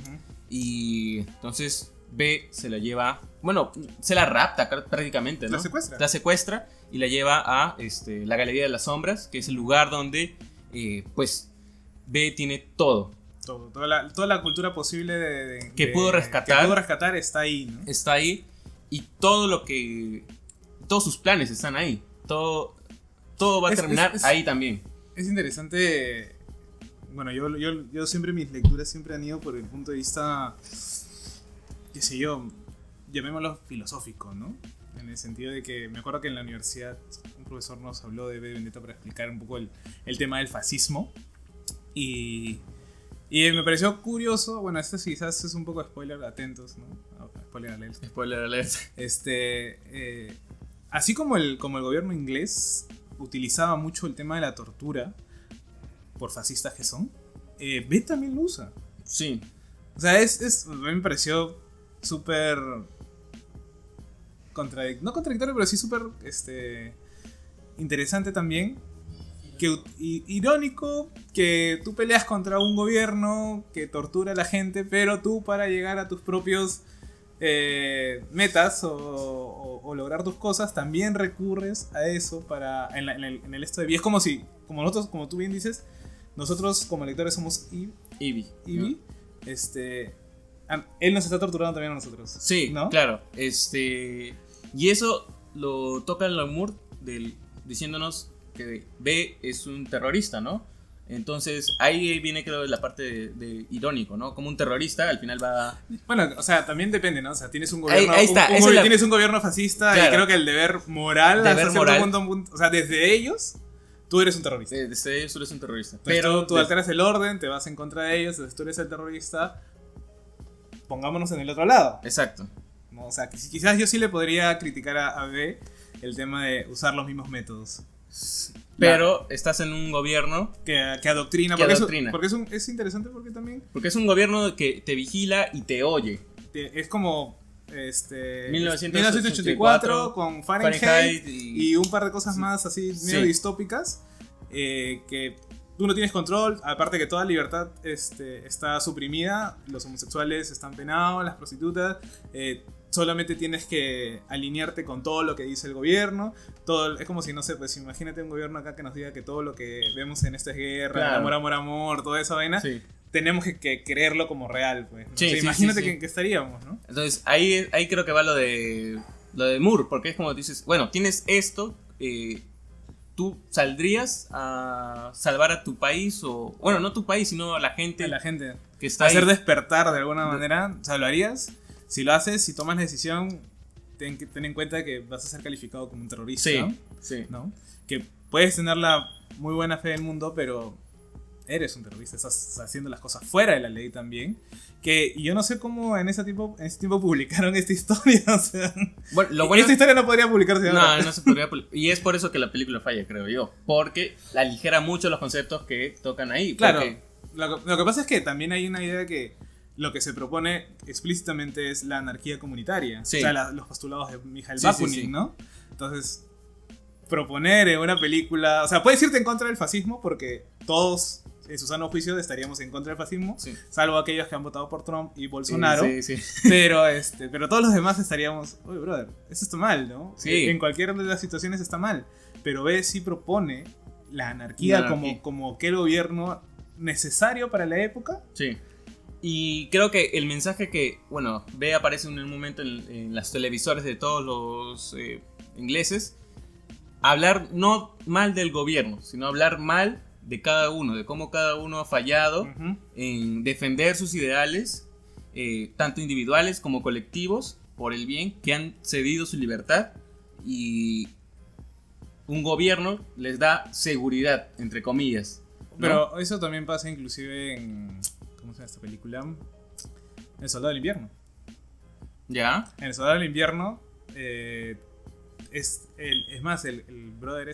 Y entonces B se la lleva, bueno, se la rapta prácticamente, ¿no? La secuestra y la lleva a la Galería de las Sombras, que es el lugar donde pues B tiene todo. Toda la cultura posible que pudo rescatar está ahí, ¿no? Está ahí. Y todos sus planes están ahí. Todo va a terminar ahí también. Es interesante. Bueno, yo siempre, mis lecturas siempre han ido por el punto de vista, qué sé yo, llamémoslo filosófico, ¿no? En el sentido de que me acuerdo que en la universidad un profesor nos habló de V de Vendetta para explicar un poco el tema del fascismo. Y me pareció curioso, bueno, esto quizás es un poco spoiler, atentos, ¿no? Spoiler alert. Así como el gobierno inglés utilizaba mucho el tema de la tortura, por fascistas que son, B también lo usa. Sí. O sea, a mí me pareció súper no contradictorio, pero sí súper interesante también. Irónico que tú peleas contra un gobierno que tortura a la gente, pero tú para llegar a tus propios metas o lograr tus cosas también recurres a eso en el esto de vida. Es como si, como nosotros, como tú bien dices, nosotros como lectores somos Ivy, ¿no? Él nos está torturando también a nosotros. Sí, ¿no? Claro. Y eso lo toca el Moore diciéndonos que B es un terrorista, ¿no? Entonces ahí viene, creo, la parte de irónico, ¿no? Como un terrorista al final va... Bueno, o sea, también depende, ¿no? O sea, tienes un gobierno, ahí está, tienes un gobierno fascista, claro. Y creo que el deber moral, hasta cierto punto, o sea, desde ellos, tú eres un terrorista. Desde ellos tú eres un terrorista. Entonces, pero tú alteras el orden, te vas en contra de ellos, entonces tú eres el terrorista. Pongámonos en el otro lado. Exacto. ¿No? O sea, quizás yo sí le podría criticar a B el tema de usar los mismos métodos. Pero estás en un gobierno que adoctrina. Porque es interesante porque también... Porque es un gobierno que te vigila y te oye. Es como... 1984 con Fahrenheit y un par de cosas más así medio distópicas, que tú no tienes control, aparte que toda libertad está suprimida, los homosexuales están penados, las prostitutas, solamente tienes que alinearte con todo lo que dice el gobierno. Es como si, no sé, pues imagínate un gobierno acá que nos diga que todo lo que vemos en esta es guerra, claro, amor, amor, amor, toda esa vaina, sí, tenemos que creerlo como real, pues, ¿no? Sí, o sea, imagínate que estaríamos, ¿no? Entonces ahí creo que va lo de Moore, porque es como dices, bueno, tienes esto, tú saldrías a salvar a tu país, o bueno, no tu país, sino a la gente que está hacer ahí. Despertar de alguna manera, o sea, ¿lo harías? Si lo haces, si tomas la decisión, ten en cuenta que vas a ser calificado como un terrorista, sí, sí, ¿no? Que puedes tener la muy buena fe del mundo, pero eres un terrorista, estás haciendo las cosas fuera de la ley también. Que yo no sé cómo en ese tiempo publicaron esta historia, o sea, bueno, esta historia no podría publicarse ahora. No se podría publicar. Y es por eso que la película falla, creo yo, porque la aligera mucho los conceptos que tocan ahí. Claro, lo que pasa es que también hay una idea que lo que se propone explícitamente es la anarquía comunitaria, sí, o sea, los postulados de Mikhail Bakunin, sí. ¿No? Entonces, proponer en una película, o sea, puedes irte en contra del fascismo porque todos en su sano juicio estaríamos en contra del fascismo, sí, salvo aquellos que han votado por Trump y Bolsonaro, sí. Pero todos los demás estaríamos, oye, brother, eso está mal, ¿no? Sí. En cualquiera de las situaciones está mal, pero B sí propone la anarquía como aquel gobierno necesario para la época. Sí. Y creo que el mensaje que, bueno, B aparece en un momento en las televisores de todos los ingleses, hablar no mal del gobierno, sino hablar mal de cada uno, de cómo cada uno ha fallado en defender sus ideales, tanto individuales como colectivos, por el bien, que han cedido su libertad, y un gobierno les da seguridad, entre comillas, ¿no? Pero eso también pasa inclusive en, ¿cómo se llama esta película? El Soldado del Invierno. ¿Ya? En El Soldado del Invierno es más, el brother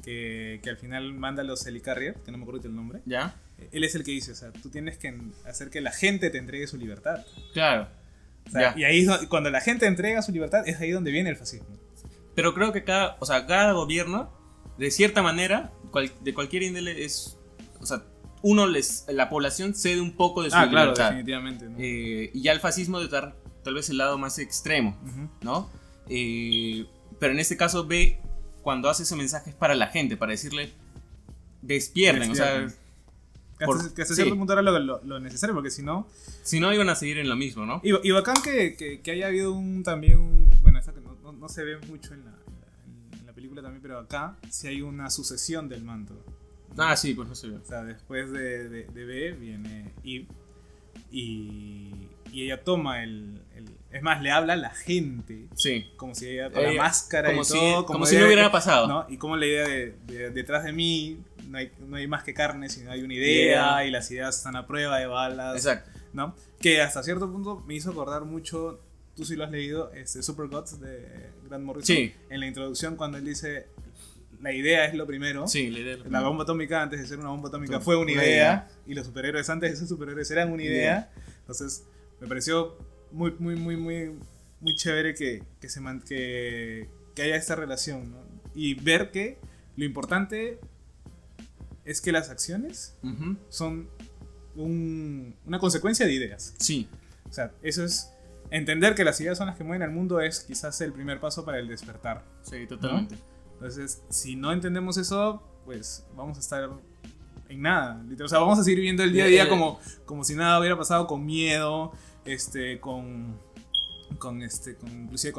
que al final manda a los Helicarrier, que no me acuerdo el nombre. ¿Ya? Él es el que dice, o sea, tú tienes que hacer que la gente te entregue su libertad. Claro. O sea, y ahí cuando la gente entrega su libertad, es ahí donde viene el fascismo. Pero creo que cada gobierno, de cierta manera, de cualquier índole, es, o sea, la población cede un poco de su libertad. Claro, definitivamente, ¿no? Y ya el fascismo de dar tal vez el lado más extremo, ¿no? Pero en este caso ve, cuando hace ese mensaje es para la gente, para decirle despierten, o sea, que hasta cierto punto era lo necesario, porque si no iban a seguir en lo mismo, ¿no? Y bacán que haya habido bueno, esta que no se ve mucho en la película también, pero acá sí hay una sucesión del manto, ¿no? Ah, sí, pues no se ve. O sea, después de B viene Eve y ella toma es más, le habla a la gente. Sí. Como si ella con la máscara como y todo. Como si no hubiera pasado. ¿No? Y como la idea de detrás de mí no hay más que carne, sino hay una idea, y las ideas están a prueba de balas. Exacto. ¿No? Que hasta cierto punto me hizo acordar mucho, tú sí lo has leído, Super Gods de Grant Morrison. Sí. En la introducción, cuando él dice, la idea es lo primero. Sí, la idea es lo primero. La bomba atómica, antes de ser una bomba atómica, fue una idea. Y los superhéroes antes de ser superhéroes eran una idea. Entonces, me pareció muy, muy, muy, muy, muy chévere que haya esta relación, ¿no? Y ver que lo importante es que las acciones son una consecuencia de ideas. Sí. O sea, eso es entender que las ideas son las que mueven al mundo, es quizás el primer paso para el despertar. Sí, totalmente. ¿No? Entonces, si no entendemos eso, pues vamos a estar en nada. O sea, vamos a seguir viviendo el día a día como si nada hubiera pasado, con miedo, inclusive con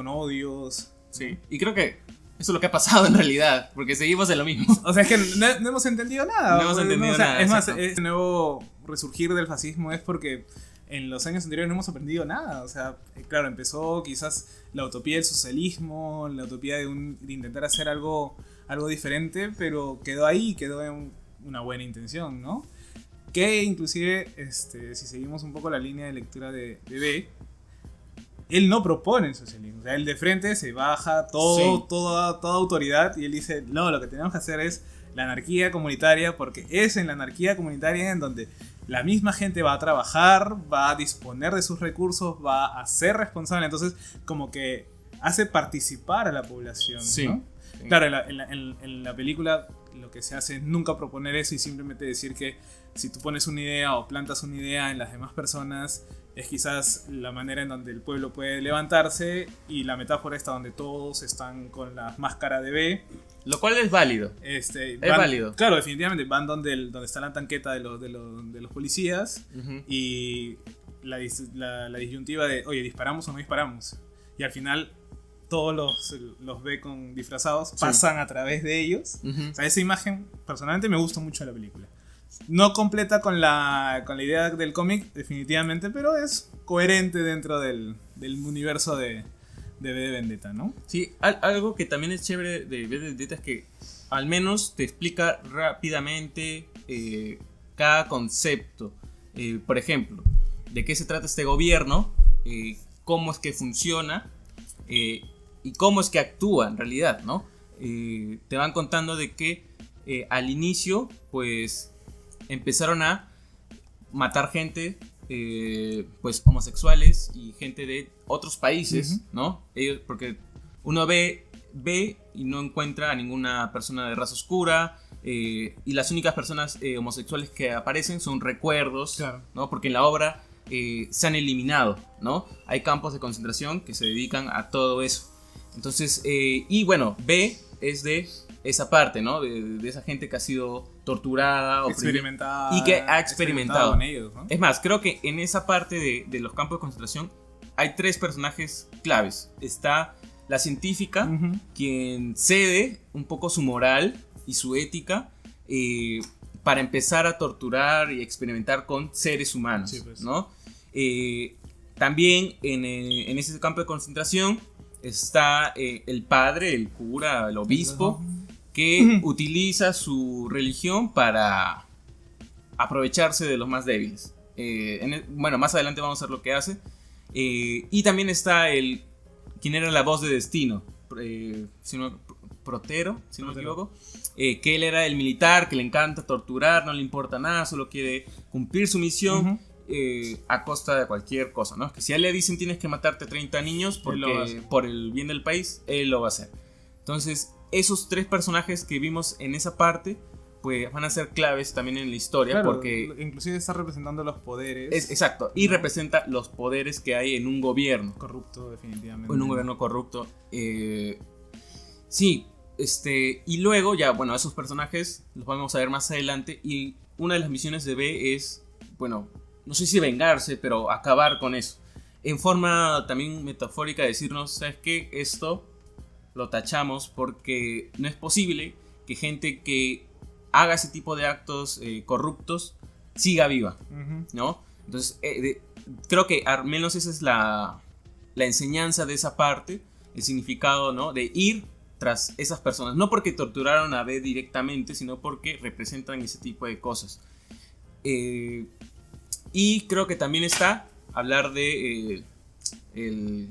odios. Sí. Y creo que eso es lo que ha pasado en realidad, porque seguimos en lo mismo. O sea, es que no hemos entendido nada. No hemos entendido nada. Es más, este nuevo resurgir del fascismo es porque en los años anteriores no hemos aprendido nada. O sea, claro, empezó quizás la utopía del socialismo, la utopía de intentar hacer algo diferente, pero quedó ahí, quedó en una buena intención, ¿no? Que inclusive, si seguimos un poco la línea de lectura de B, él no propone el socialismo. O sea, él de frente se baja toda autoridad y él dice, no, lo que tenemos que hacer es la anarquía comunitaria, porque es en la anarquía comunitaria en donde la misma gente va a trabajar, va a disponer de sus recursos, va a ser responsable. Entonces, como que hace participar a la población, sí, ¿no? Sí. Claro, en la película lo que se hace es nunca proponer eso y simplemente decir que si tú pones una idea o plantas una idea en las demás personas, es quizás la manera en donde el pueblo puede levantarse, y la metáfora está donde todos están con la máscara de B. Lo cual es válido. Es válido. Claro, definitivamente. Van donde está la tanqueta de los policías, y la disyuntiva de, oye, ¿disparamos o no disparamos? Y al final todos los ve con disfrazados, pasan a través de ellos. O sea, esa imagen personalmente me gusta mucho de la película. No completa con la idea del cómic, definitivamente, pero es coherente dentro del universo de V de Vendetta, ¿no? Sí, algo que también es chévere de V de Vendetta es que al menos te explica rápidamente cada concepto. Por ejemplo, de qué se trata este gobierno, cómo es que funciona, y cómo es que actúa en realidad, ¿no? Te van contando de que al inicio, pues, empezaron a matar gente, pues, homosexuales y gente de otros países, ¿no? Porque uno ve y no encuentra a ninguna persona de raza oscura, y las únicas personas homosexuales que aparecen son recuerdos, claro, ¿no? Porque en la obra se han eliminado, ¿no? Hay campos de concentración que se dedican a todo eso. Entonces, y bueno, B es de esa parte, ¿no? De esa gente que ha sido torturada, experimentada, y que ha experimentado con ellos, ¿no? Es más, creo que en esa parte de los campos de concentración hay 3 personajes claves. Está la científica, quien cede un poco su moral y su ética para empezar a torturar y experimentar con seres humanos, sí, pues, ¿no? También en ese campo de concentración está el padre, el cura, el obispo, que utiliza su religión para aprovecharse de los más débiles. Bueno, más adelante vamos a ver lo que hace. Y también está quien era la voz de Destino, Protero, si no me equivoco, que él era el militar, que le encanta torturar, no le importa nada, solo quiere cumplir su misión. A costa de cualquier cosa, ¿no? Que si a él le dicen tienes que matarte 30 niños porque por el bien del país, él lo va a hacer. Entonces, esos 3 personajes que vimos en esa parte, pues van a ser claves también en la historia, claro, porque inclusive está representando los poderes. Exacto, y representa los poderes que hay en un gobierno corrupto, definitivamente. En un gobierno corrupto. Sí, y luego ya, bueno, esos personajes los vamos a ver más adelante, y una de las misiones de B es, bueno, no sé si vengarse, pero acabar con eso. En forma también metafórica, decirnos, ¿sabes qué? Esto lo tachamos porque no es posible que gente que haga ese tipo de actos corruptos siga viva, ¿no? Entonces, creo que al menos esa es la enseñanza de esa parte, el significado, ¿no? De ir tras esas personas. No porque torturaron a B directamente, sino porque representan ese tipo de cosas. Y creo que también está hablar de el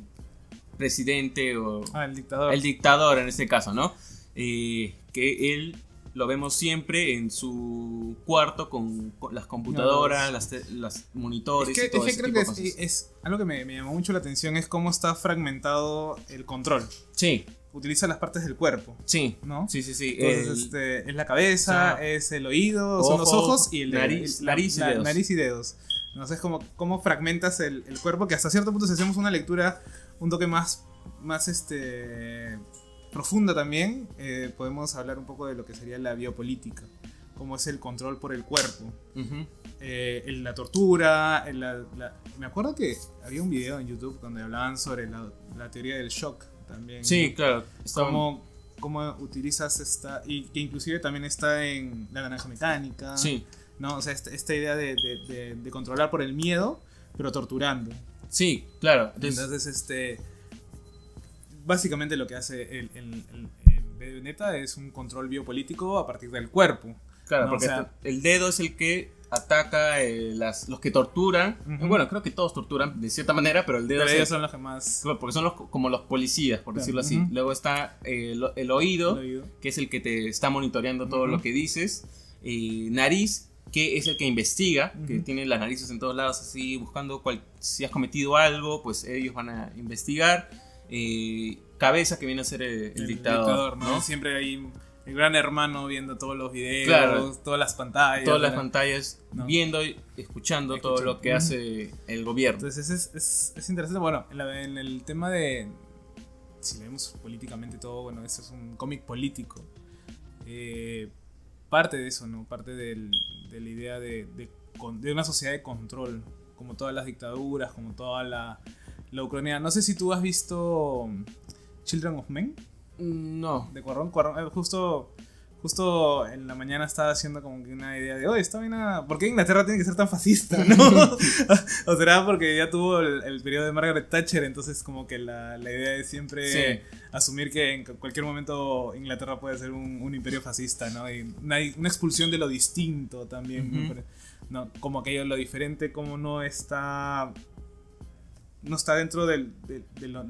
presidente o el dictador. El dictador en este caso, ¿no? Que él lo vemos siempre en su cuarto con las computadoras, las monitores y todo ese tipo de cosas. Es algo que me llamó mucho la atención, es cómo está fragmentado el control. Sí. Utiliza las partes del cuerpo. Sí, ¿no? Sí. Entonces, es la cabeza, es el oído, son los ojos y nariz y dedos. Entonces, cómo fragmentas el cuerpo, que hasta cierto punto, si hacemos una lectura un toque más profunda también, podemos hablar un poco de lo que sería la biopolítica, cómo es el control por el cuerpo. La tortura, me acuerdo que había un video en YouTube donde hablaban sobre la teoría del shock también. Sí, claro. Cómo utilizas y que inclusive también está en La Naranja Mecánica. Sí. ¿No? O sea, esta idea de controlar por el miedo, pero torturando. Sí, claro. Entonces, básicamente lo que hace el Vendetta es un control biopolítico a partir del cuerpo. Claro, ¿no? porque el dedo es el que ataca los que torturan. Bueno, creo que todos torturan de cierta manera, pero el dedo pero ellos son los que más... Porque son como los policías, por decirlo así. Luego está el oído, que es el que te está monitoreando todo lo que dices. Nariz, que es el que investiga, que tiene las narices en todos lados así, buscando si has cometido algo, pues ellos van a investigar. cabeza que viene a ser el dictador, ¿no? Siempre hay el gran hermano viendo todos los videos, claro, todas las pantallas. Todas las pantallas, ¿no? Viendo y escuchando todo lo que hace el gobierno. Entonces es interesante. Bueno, en el tema de, si vemos políticamente todo, bueno, este es un cómic político. Parte de eso, ¿no? Parte de la idea de una sociedad de control, como todas las dictaduras, como toda la ucraniana. No sé si tú has visto Children of Men. No. De Cuarón. Justo en la mañana estaba haciendo como que una idea de, oye, está bien, ¿por qué Inglaterra tiene que ser tan fascista, no? O será porque ya tuvo el periodo de Margaret Thatcher, entonces como que la idea es siempre asumir que en cualquier momento Inglaterra puede ser un imperio fascista, ¿no? Y una expulsión de lo distinto también, ¿no? Como aquello lo diferente, como no está dentro de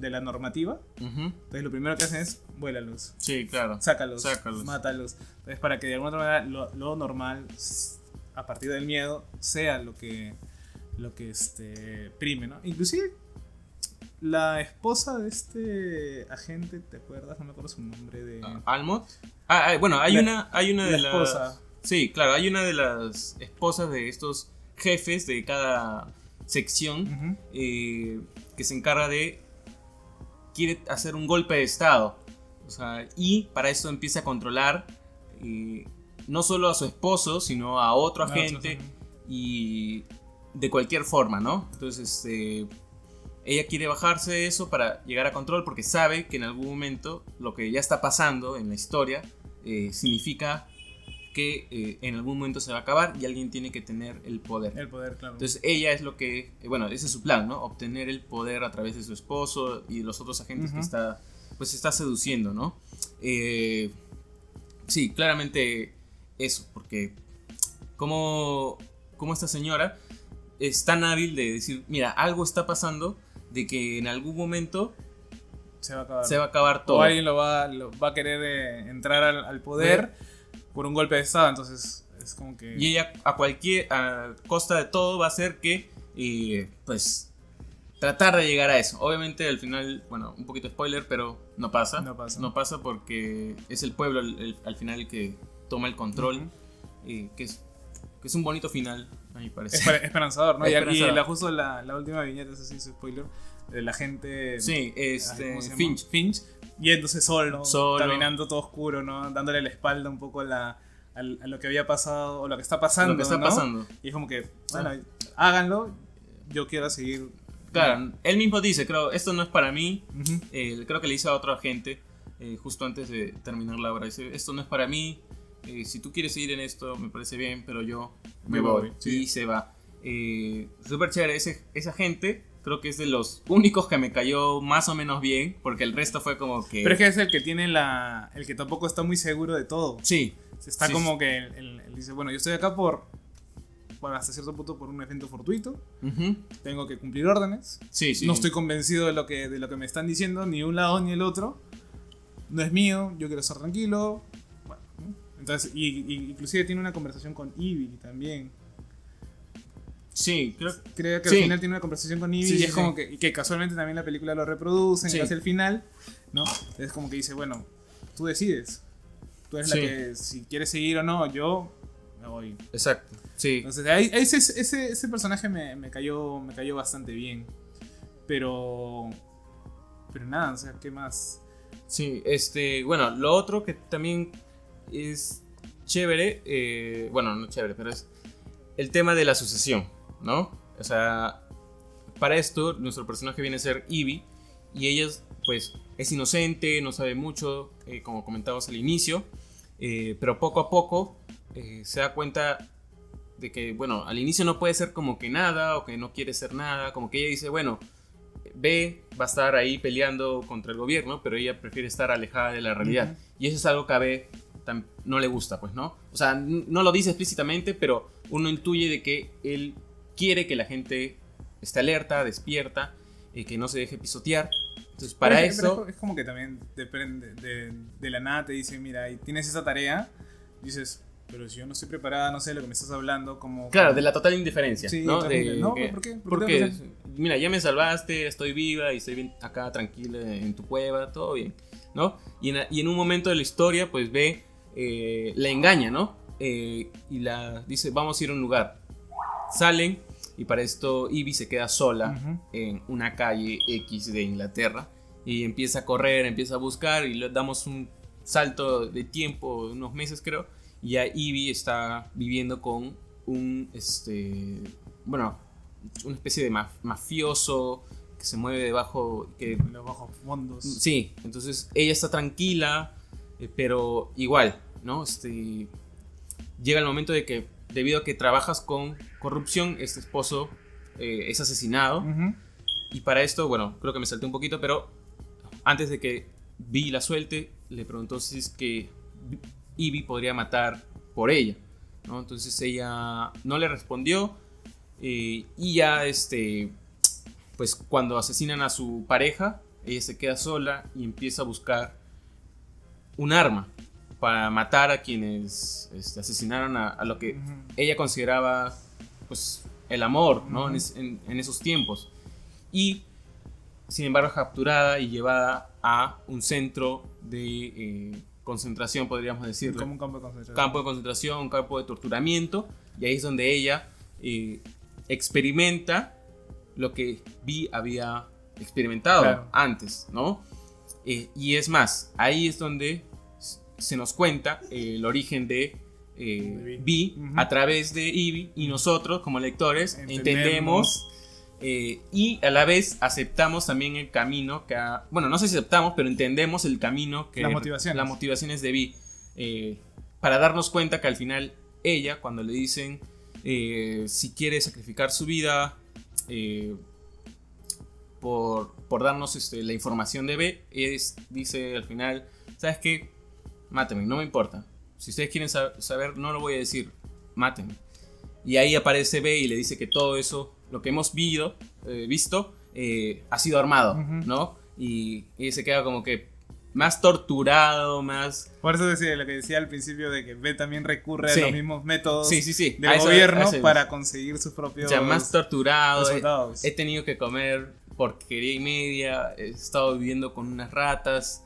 la normativa. Entonces lo primero que hacen es vuélalos. Sí, claro. Sácalos. Mátalos. Entonces para que de alguna otra manera lo normal, a partir del miedo, sea lo que prime, ¿no? Inclusive la esposa de este agente, ¿te acuerdas? No me acuerdo su nombre de... ¿Almond? Bueno, hay una de las... esposa. Sí, claro, hay una de las esposas de estos jefes de cada sección que se encarga quiere hacer un golpe de estado, o sea, y para eso empieza a controlar no solo a su esposo, sino a otro agente y de cualquier forma, ¿no? Entonces ella quiere bajarse de eso para llegar a control porque sabe que en algún momento lo que ya está pasando en la historia significa que en algún momento se va a acabar y alguien tiene que tener el poder. El poder, claro. Entonces ella es lo que, bueno, ese es su plan, ¿no? Obtener el poder a través de su esposo y los otros agentes que está seduciendo, ¿no? Sí, claramente eso, porque como esta señora es tan hábil de decir, mira, algo está pasando de que en algún momento se va a acabar todo. O alguien lo va a querer entrar al poder por un golpe de estado, entonces es como que... Y ella a costa de todo va a hacer que, pues, tratar de llegar a eso. Obviamente al final, bueno, un poquito spoiler, pero no pasa. No pasa porque es el pueblo al final el que toma el control, que es un bonito final, a mi parecer. Esperanzador, ¿no? Y justo la última viñeta, es así, su spoiler, de la gente... Sí, Finch. Y entonces solo, caminando todo oscuro, ¿no? Dándole la espalda un poco a lo que había pasado, o lo que está pasando. Pasando. Y es como que, bueno, háganlo, yo quiero seguir. Claro, él mismo dice, creo, esto no es para mí. Creo que le hizo a otro agente, justo antes de terminar la obra. Dice, esto no es para mí, si tú quieres seguir en esto, me parece bien, pero yo me voy. Sí. Y se va. Súper chévere, esa gente... Creo que es de los únicos que me cayó más o menos bien, porque el resto fue como que... Pero es que es el que tiene el que tampoco está muy seguro de todo. Sí. Está como que él dice, bueno, yo estoy acá hasta cierto punto por un evento fortuito. Tengo que cumplir órdenes. Sí. No estoy convencido de lo que me están diciendo, ni un lado ni el otro. No es mío, yo quiero estar tranquilo. Bueno, ¿no? Entonces, inclusive tiene una conversación con Ivy también. Sí, creo que al final tiene una conversación con Ivy y es como que casualmente también la película lo reproducen casi al final, ¿no? Es como que dice, bueno, tú decides. Tú eres la que, si quieres seguir o no, yo me voy. Exacto, sí. Entonces, ese personaje me cayó bastante bien. Pero nada, o sea, ¿qué más? Sí, bueno, lo otro que también es chévere, bueno, no chévere, pero es el tema de la sucesión, ¿no? O sea, para esto nuestro personaje viene a ser Ivy y ella pues es inocente, no sabe mucho, como comentábamos al inicio, pero poco a poco se da cuenta de que, bueno, al inicio no puede ser como que nada o que no quiere ser nada, como que ella dice, bueno, va a estar ahí peleando contra el gobierno, pero ella prefiere estar alejada de la realidad. Y eso es algo que a B no le gusta, pues, ¿no? O sea, no lo dice explícitamente, pero uno intuye de que él quiere que la gente esté alerta, despierta, que no se deje pisotear. Entonces, para eso... Es como que también depende de la nada, te dicen, mira, y tienes esa tarea, dices, pero si yo no estoy preparada, no sé de lo que me estás hablando, como... Claro, de la total indiferencia, sí, ¿no? ¿Por qué? Porque mira, ya me salvaste, estoy viva y estoy bien acá tranquila en tu cueva, todo bien, ¿no? Y en un momento de la historia, pues ve, la engaña, ¿no? Y la dice, vamos a ir a un lugar. Salen y para esto Ivy se queda sola en una calle X de Inglaterra y empieza a correr, empieza a buscar y le damos un salto de tiempo, unos meses creo, y ya Ivy está viviendo con un, bueno, una especie de mafioso que se mueve debajo, los bajos fondos. Sí, entonces ella está tranquila, pero igual, ¿no? Llega el momento de que, debido a que trabajas con corrupción, este esposo es asesinado. Y para esto, bueno, creo que me salté un poquito, pero antes de que Vi la suelte, le preguntó si es que Ivy podría matar por ella, ¿no? Entonces ella no le respondió, y ya pues cuando asesinan a su pareja, ella se queda sola y empieza a buscar un arma para matar a quienes asesinaron a lo que ella consideraba pues el amor, ¿no? En esos tiempos. Y sin embargo capturada y llevada a un centro de concentración, podríamos decirlo. Como un campo de concentración. Campo de concentración, un campo de torturamiento. Y ahí es donde ella experimenta lo que Vi había experimentado antes, ¿no? Y es más, ahí es donde se nos cuenta el origen de Vi a través de Ivy, y nosotros como lectores entendemos y a la vez aceptamos también el camino que bueno, no sé si aceptamos, pero entendemos el camino que las motivaciones de Vi, para darnos cuenta que al final ella, cuando le dicen si quiere sacrificar su vida por darnos la información de B, dice al final, ¿sabes qué? Mátenme, no me importa. Si ustedes quieren saber, no lo voy a decir. Mátenme. Y ahí aparece B y le dice que todo eso, lo que hemos visto, ha sido armado, ¿no? Y se queda como que más torturado, más... Por eso decía lo que decía al principio de que B también recurre a los mismos métodos del gobierno para conseguir sus propios... O sea, más torturado. Resultados. He tenido que comer porquería y media, he estado viviendo con unas ratas...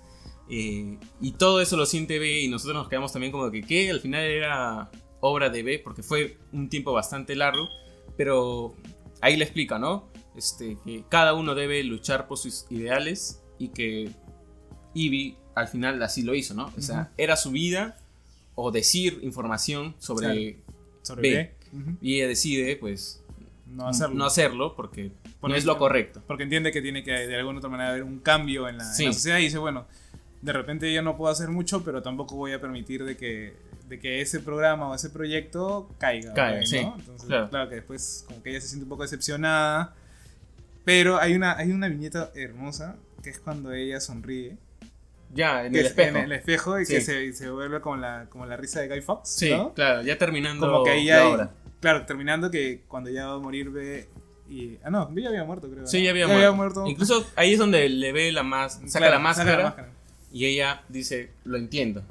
y todo eso lo siente B, y nosotros nos quedamos también como que al final era obra de B, porque fue un tiempo bastante largo, pero ahí le explica, ¿no? Que cada uno debe luchar por sus ideales, y que Ivy al final así lo hizo, ¿no? O sea, era su vida o decir información sobre B. Y ella decide pues no hacerlo porque no es lo correcto, porque entiende que tiene que de alguna otra manera haber un cambio en la sociedad, y dice, bueno, de repente yo no puedo hacer mucho, pero tampoco voy a permitir de que ese programa o ese proyecto caiga, ¿no? Sí, entonces claro que después como que ella se siente un poco decepcionada, pero hay una viñeta hermosa que es cuando ella sonríe en el espejo y que se vuelve como la risa de Guy Fawkes, ¿no? Claro, ya terminando como que ahí la obra. Claro, terminando que cuando ya va a morir B y... B ya había muerto, creo. Sí, ya había muerto. Incluso ahí es donde le ve saca la máscara. Y ella dice, lo entiendo.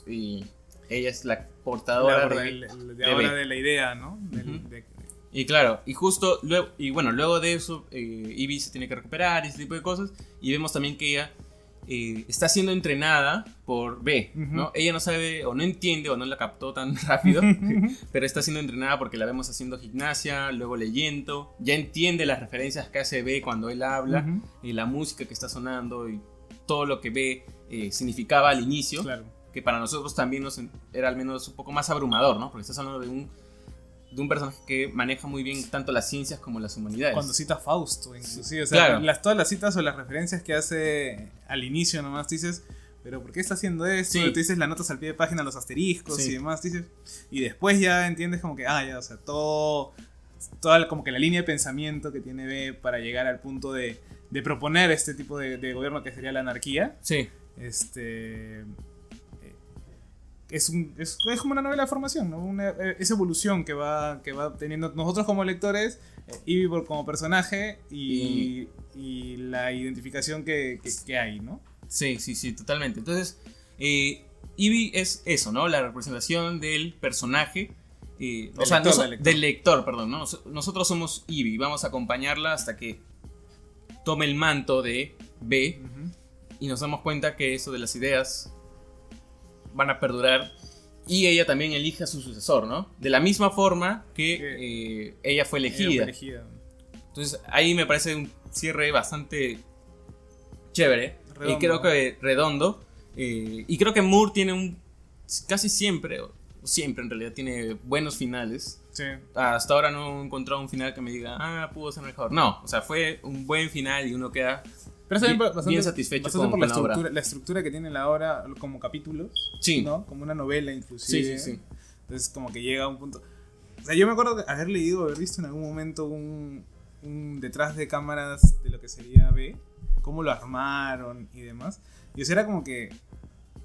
Y ella es la portadora de la idea, ¿no? Y claro, y justo luego de eso, Ivy se tiene que recuperar y ese tipo de cosas. Y vemos también que ella está siendo entrenada por B, ¿no? Ella no sabe o no entiende o no la captó tan rápido, pero está siendo entrenada porque la vemos haciendo gimnasia, luego leyendo. Ya entiende las referencias que hace B cuando él habla, y la música que está sonando y todo lo que B significaba al inicio, que para nosotros también era al menos un poco más abrumador, ¿no? Porque estás hablando de un personaje que maneja muy bien tanto las ciencias como las humanidades. Cuando cita a Fausto, inclusive, o sea, todas las citas o las referencias que hace al inicio nomás, dices, pero ¿por qué está haciendo esto? Tú dices las notas al pie de página, los asteriscos y demás, dices, y después ya entiendes como que, o sea, toda como que la línea de pensamiento que tiene B para llegar al punto de proponer este tipo de gobierno que sería la anarquía. Sí. Es como una novela de formación, ¿no? Esa evolución que va teniendo nosotros como lectores, Ivy como personaje y la identificación que hay, ¿no? Sí, totalmente. Entonces, Ivy es eso, ¿no? La representación del personaje o sea, del lector, perdón, ¿no? Nosotros somos Ivy, vamos a acompañarla hasta que tome el manto de B, y nos damos cuenta que eso de las ideas van a perdurar, y ella también elige a su sucesor, ¿no? De la misma forma que ella fue elegida. Entonces ahí me parece un cierre bastante chévere, y creo que redondo, y creo que Moore tiene casi siempre en realidad tiene buenos finales. Sí. Hasta ahora no he encontrado un final que me diga, pudo ser mejor. No, o sea, fue un buen final y uno queda bien satisfecho con la obra. La estructura que tiene la obra como capítulos, sí, ¿no? Como una novela inclusive. Sí. Entonces como que llega a un punto... O sea, yo me acuerdo de haber visto en algún momento un detrás de cámaras de lo que sería B, cómo lo armaron y demás. Y o sea, era como que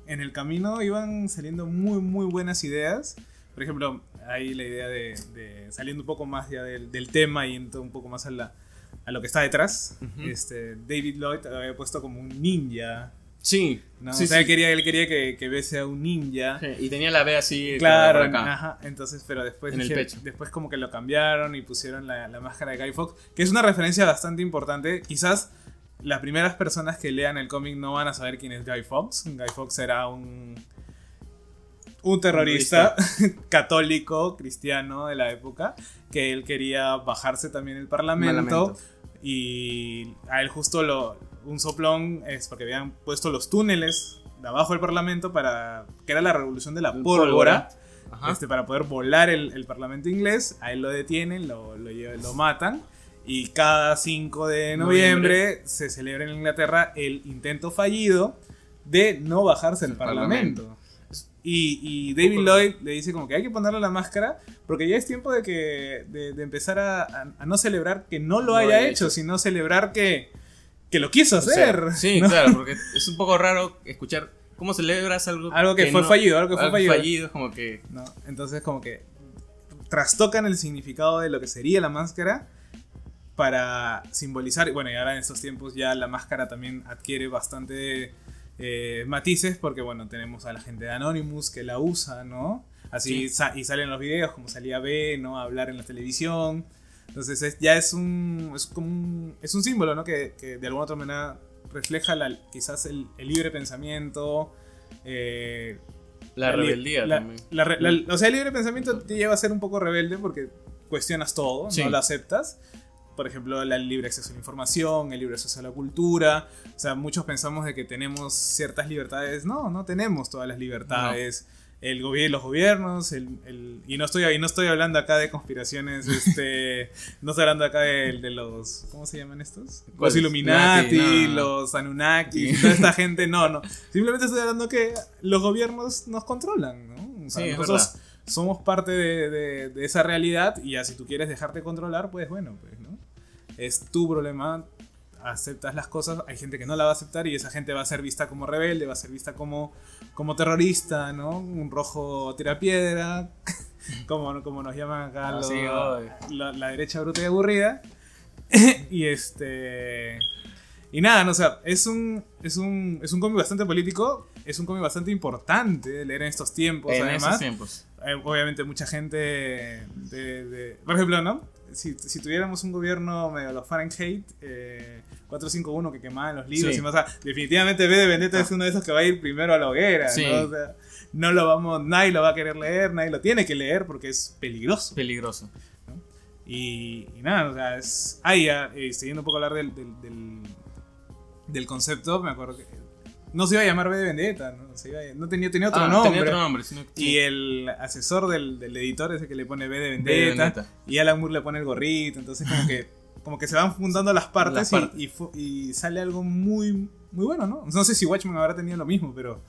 en el camino iban saliendo muy, muy buenas ideas. Por ejemplo, hay la idea de saliendo un poco más ya del tema y yendo un poco más a lo que está detrás. David Lloyd había puesto como un ninja. Sí. ¿No? Sí, o sea, sí. Él quería que B sea un ninja. Sí, y tenía la B así. Claro, por acá. ajá. Entonces, pero después en el pecho. Después como que lo cambiaron y pusieron la máscara de Guy Fawkes, que es una referencia bastante importante. Quizás las primeras personas que lean el cómic no van a saber quién es Guy Fawkes. Guy Fawkes era un terrorista católico, cristiano de la época, que él quería bajarse también el parlamento. Y a él justo un soplón es porque habían puesto los túneles de abajo del parlamento que era la revolución de la pólvora. Para poder volar el parlamento inglés. A él lo detienen, lo matan. Y cada 5 de noviembre se celebra en Inglaterra el intento fallido de no bajarse el parlamento. Y David Lloyd le dice como que hay que ponerle la máscara porque ya es tiempo de empezar a no celebrar que no lo haya hecho, sino celebrar que lo quiso hacer. Sí, ¿no? Claro, porque es un poco raro escuchar cómo celebras algo que fue fallido, algo que fue fallido, como que... ¿no? Entonces como que trastocan el significado de lo que sería la máscara para simbolizar, y bueno, y ahora en estos tiempos ya la máscara también adquiere bastante matices, porque bueno, tenemos a la gente de Anonymous que la usa, ¿no? Así, sí. Y salen los videos, como salía B, ¿no? A hablar en la televisión. Entonces es un símbolo, ¿no? Que de alguna otra manera refleja quizás el libre pensamiento. La rebeldía también. O sea, el libre pensamiento te lleva a ser un poco rebelde porque cuestionas todo, sí. No lo aceptas. Por ejemplo, el libre acceso a la información, el libre acceso a la cultura. O sea, muchos pensamos de que tenemos ciertas libertades. No tenemos todas las libertades. No. Los gobiernos, y no estoy hablando acá de conspiraciones, no estoy hablando acá de los, ¿cómo se llaman estos? Los Illuminati, los Anunnaki, toda esta gente, no. Simplemente estoy hablando que los gobiernos nos controlan, ¿no? O sea, sí, nosotros somos parte de esa realidad y ya si tú quieres dejarte controlar, pues bueno, pues, ¿no? Es tu problema. Aceptas las cosas, hay gente que no la va a aceptar y esa gente va a ser vista como rebelde, va a ser vista como terrorista, ¿no? Un rojo tirapiedra, como nos llaman acá la derecha bruta y aburrida. Y nada, no, o sea, es un cómic bastante político, es un cómic bastante importante de leer en estos tiempos, además. Obviamente mucha gente por ejemplo, ¿no? Si tuviéramos un gobierno medio los Fahrenheit 451 que quemaban los libros, sí. Y más, o sea, definitivamente V de Vendetta es uno de esos que va a ir primero a la hoguera, sí. ¿No? O sea, nadie lo va a querer leer, nadie lo tiene que leer porque es peligroso. ¿No? Y nada, o sea, siguiendo un poco a hablar del concepto, me acuerdo que no se iba a llamar V de Vendetta, no tenía otro nombre. Tenía otro nombre, y el asesor del editor es el que le pone V de Vendetta, y Alan Moore le pone el gorrito, entonces como que se van juntando las partes. Y sale algo muy, muy bueno, ¿no? No sé si Watchmen habrá tenido lo mismo, pero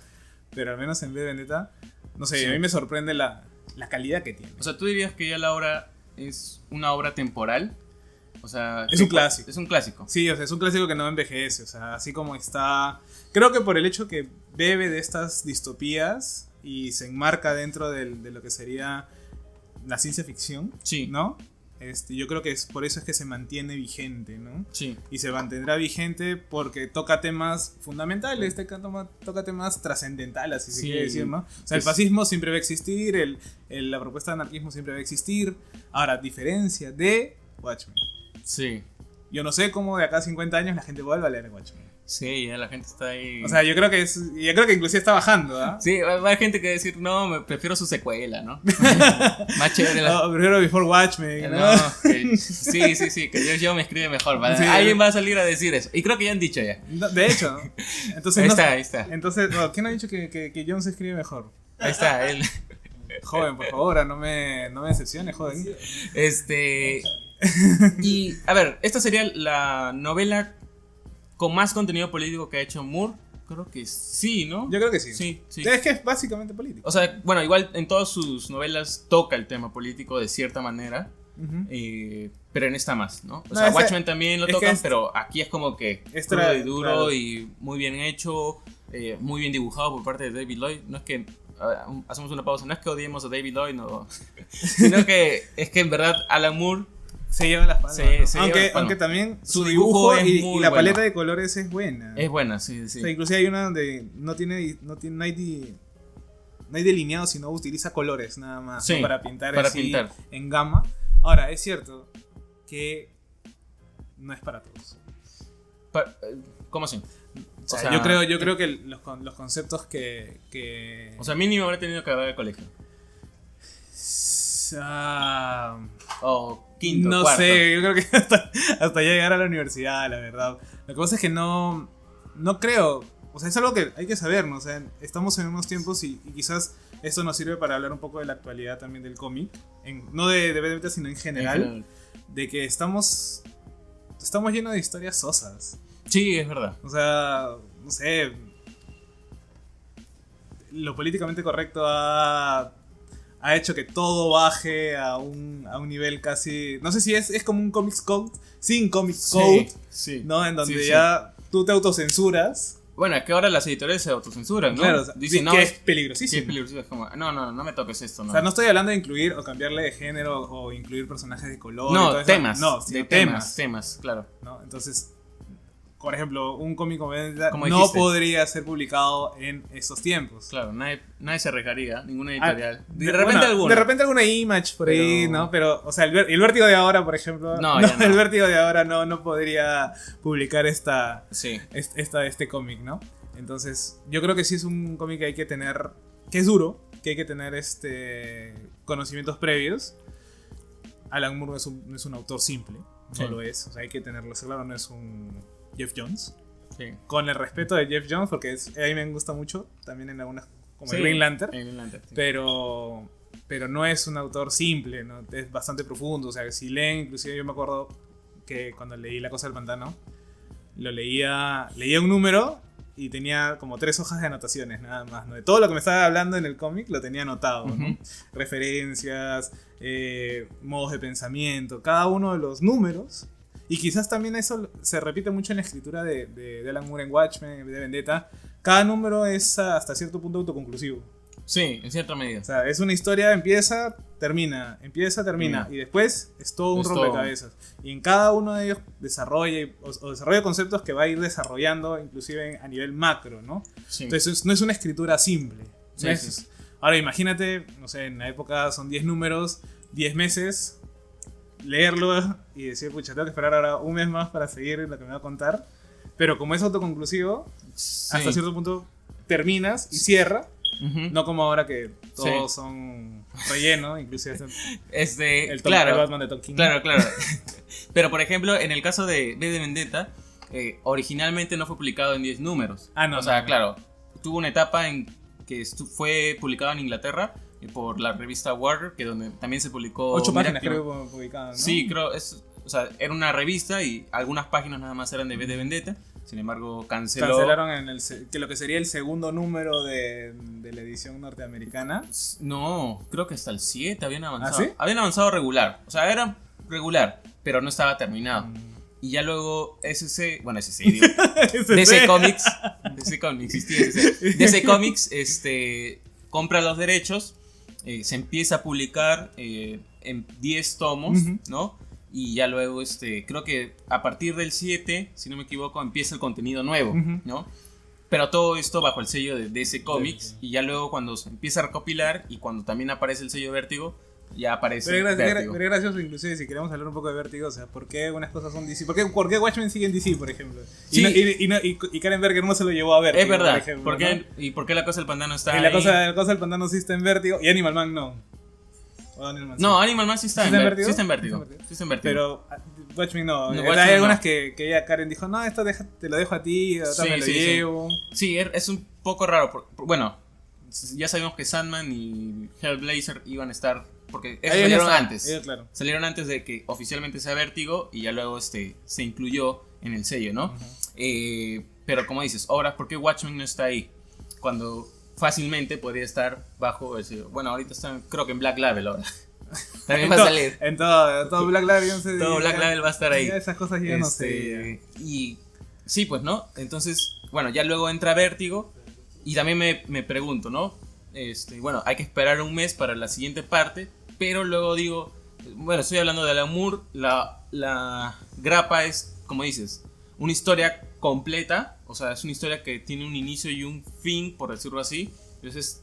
al menos en V de Vendetta, no sé, sí. A mí me sorprende la calidad que tiene. O sea, ¿tú dirías que ya la obra es una obra temporal? O sea, es un clásico. Es un clásico. Sí, o sea, es un clásico que no envejece. O sea, así como está. Creo que por el hecho que bebe de estas distopías y se enmarca dentro de lo que sería la ciencia ficción. Sí. ¿No? yo creo que por eso es que se mantiene vigente, ¿no? Sí. Y se mantendrá vigente porque toca temas fundamentales, toca temas trascendentales, si se quiere decir, ¿no? O sea, el fascismo siempre va a existir, la propuesta de anarquismo siempre va a existir. Ahora, diferencia de Watchmen. Sí. Yo no sé cómo de acá a 50 años la gente vuelva a leer Watchmen. Sí, ya la gente está ahí. O sea, yo creo que inclusive está bajando, ¿ah? Sí, va a haber gente que va a decir, no, me prefiero su secuela, ¿no? Más chévere. No, prefiero Before Watchmen, ¿no? Sí, que yo me escribe mejor. ¿Vale? Sí. Alguien va a salir a decir eso. Y creo que ya han dicho ya. No, de hecho, ¿no? Entonces, ahí está. Entonces, ¿quién ha dicho que John se escribe mejor? Ahí está, él. Joven, por favor, no me decepciones, joven. Y, a ver, esta sería la novela con más contenido político que ha hecho Moore. Creo que sí, ¿no? Yo creo que sí. Sí. Es que es básicamente político. O sea, bueno, igual en todas sus novelas toca el tema político de cierta manera. Pero en esta más, ¿no? O sea, Watchmen también lo tocan, pero aquí es como que crudo y duro, claro. Y muy bien hecho, muy bien dibujado por parte de David Lloyd. No es que, hacemos una pausa, no es que odiemos a David Lloyd, no, sino que es que en verdad Alan Moore se lleva las palmas, ¿no? Aunque también su dibujo es y la paleta de colores es buena. Es buena, sí. O sea, inclusive hay una donde no hay delineado, sino utiliza colores nada más, sí, ¿no? Para pintar en gama. Ahora, es cierto que no es para todos. ¿Cómo así? O sea, yo creo que los conceptos que... O sea, mínimo habrá tenido que haber el colegio. Quinto, no cuarto. sé, yo creo que hasta llegar a la universidad, la verdad. Lo que pasa es que no creo, o sea, es algo que hay que saber, ¿no? O sea, estamos en unos tiempos y quizás esto nos sirve para hablar un poco de la actualidad también del cómic, no de BDB, sino en general, de que estamos llenos de historias sosas. Sí, es verdad. O sea, no sé, lo políticamente correcto ha hecho que todo baje a un nivel casi... No sé si es como un Comics Code, sin Comics Code, sí, ¿no? En donde ya tú te autocensuras. Bueno, es que ahora las editoriales se autocensuran, ¿no? Claro, o sea, dicen, no, que es peligrosísimo. Sí, es peligrosísimo. Es como, no me toques esto, ¿no? O sea, no estoy hablando de incluir o cambiarle de género o incluir personajes de color. No, y todo temas. Eso. No, de temas, claro. ¿No? Entonces, por ejemplo, un cómic no podría ser publicado en esos tiempos. Claro, nadie se arriesgaría, ninguna editorial. De repente alguna Image por ahí, ¿no? Pero, o sea, el Vértigo de ahora, por ejemplo. No. El Vértigo de ahora no podría publicar este cómic, ¿no? Entonces, yo creo que sí es un cómic que hay que tener, que es duro, que hay que tener conocimientos previos. Alan Moore no es un autor simple, no lo es. O sea, hay que tenerlo claro, no es un Jeff Jones. Sí. Con el respeto de Jeff Jones, porque a mí me gusta mucho, también en algunas, como Green Lantern. Sí. Pero no es un autor simple, ¿no? Es bastante profundo. O sea, si leen, inclusive yo me acuerdo que cuando leí La Cosa del Pantano, leía un número y tenía como 3 hojas de anotaciones nada más, ¿no? De todo lo que me estaba hablando en el cómic lo tenía anotado, ¿no? Referencias, modos de pensamiento, cada uno de los números. Y quizás también eso se repite mucho en la escritura de Alan Moore en Watchmen, de Vendetta. Cada número es hasta cierto punto autoconclusivo. Sí, en cierta medida. O sea, es una historia, empieza, termina. Y después es todo un rompecabezas. Y en cada uno de ellos desarrolla conceptos que va a ir desarrollando, inclusive a nivel macro, ¿no? Sí. Entonces no es una escritura simple. Sí. Ahora imagínate, no sé, en la época son 10 números, 10 meses... leerlo y decir, pucha, tengo que esperar ahora un mes más para seguir lo que me va a contar. Pero como es autoconclusivo, hasta cierto punto terminas y cierra. No como ahora que todos son relleno, inclusive el Batman de Tom King. Claro. Pero por ejemplo, en el caso de V de Vendetta, originalmente no fue publicado en 10 números. Claro, tuvo una etapa en que fue publicado en Inglaterra por la revista Warner, que donde también se publicó 8 páginas creo publicadas, ¿no? Sí, creo, era una revista y algunas páginas nada más eran de V de Vendetta. Sin embargo, cancelaron que lo que sería el segundo número de la edición norteamericana. No, creo que hasta el 7 habían avanzado. ¿Ah, sí? Habían avanzado regular, o sea, era regular, pero no estaba terminado. Y ya luego DC Comics compra los derechos se empieza a publicar en 10 tomos, ¿no? Y ya luego, creo que a partir del 7, si no me equivoco, empieza el contenido nuevo, ¿no? Pero todo esto bajo el sello de DC Comics. Y ya luego cuando se empieza a recopilar y cuando también aparece el sello Vértigo, ya aparece Vértigo. Pero es gracioso, inclusive, si queremos hablar un poco de Vértigo, o sea, ¿por qué unas cosas son DC? ¿Por qué Watchmen sigue en DC, por ejemplo? Sí. Y Karen Berger no se lo llevó a Vértigo, es verdad, por ejemplo, ¿no? ¿Y por qué La Cosa del Pantano está ahí? La cosa del Pantano sí está en Vértigo y Animal Man no. No, Animal Man sí está en Vértigo. Sí está en Vértigo. Pero Watchmen no. Watchmen hay algunas que ella, Karen, dijo, no, esto te lo dejo a ti, me lo llevo. Sí, es un poco raro. Bueno, ya sabemos que Sandman y Hellblazer iban a estar, porque salieron antes. Claro. Salieron antes de que oficialmente sea Vértigo y ya luego se incluyó en el sello, ¿no? Pero como dices, ahora, ¿por qué Watchmen no está ahí? Cuando fácilmente podría estar bajo el sello. Bueno, ahorita está, creo que en Black Label ahora. También va a salir. En todo Black Label. No sé, todo Black Label va a estar ahí. Esas cosas ya no sé. Y sí, pues, ¿no? Entonces, bueno, ya luego entra Vértigo. Y también me pregunto, ¿no? Bueno, hay que esperar un mes para la siguiente parte. Pero luego digo, bueno, estoy hablando de Alan Moore. La grapa es, como dices, una historia completa. O sea, es una historia que tiene un inicio y un fin, por decirlo así. Entonces,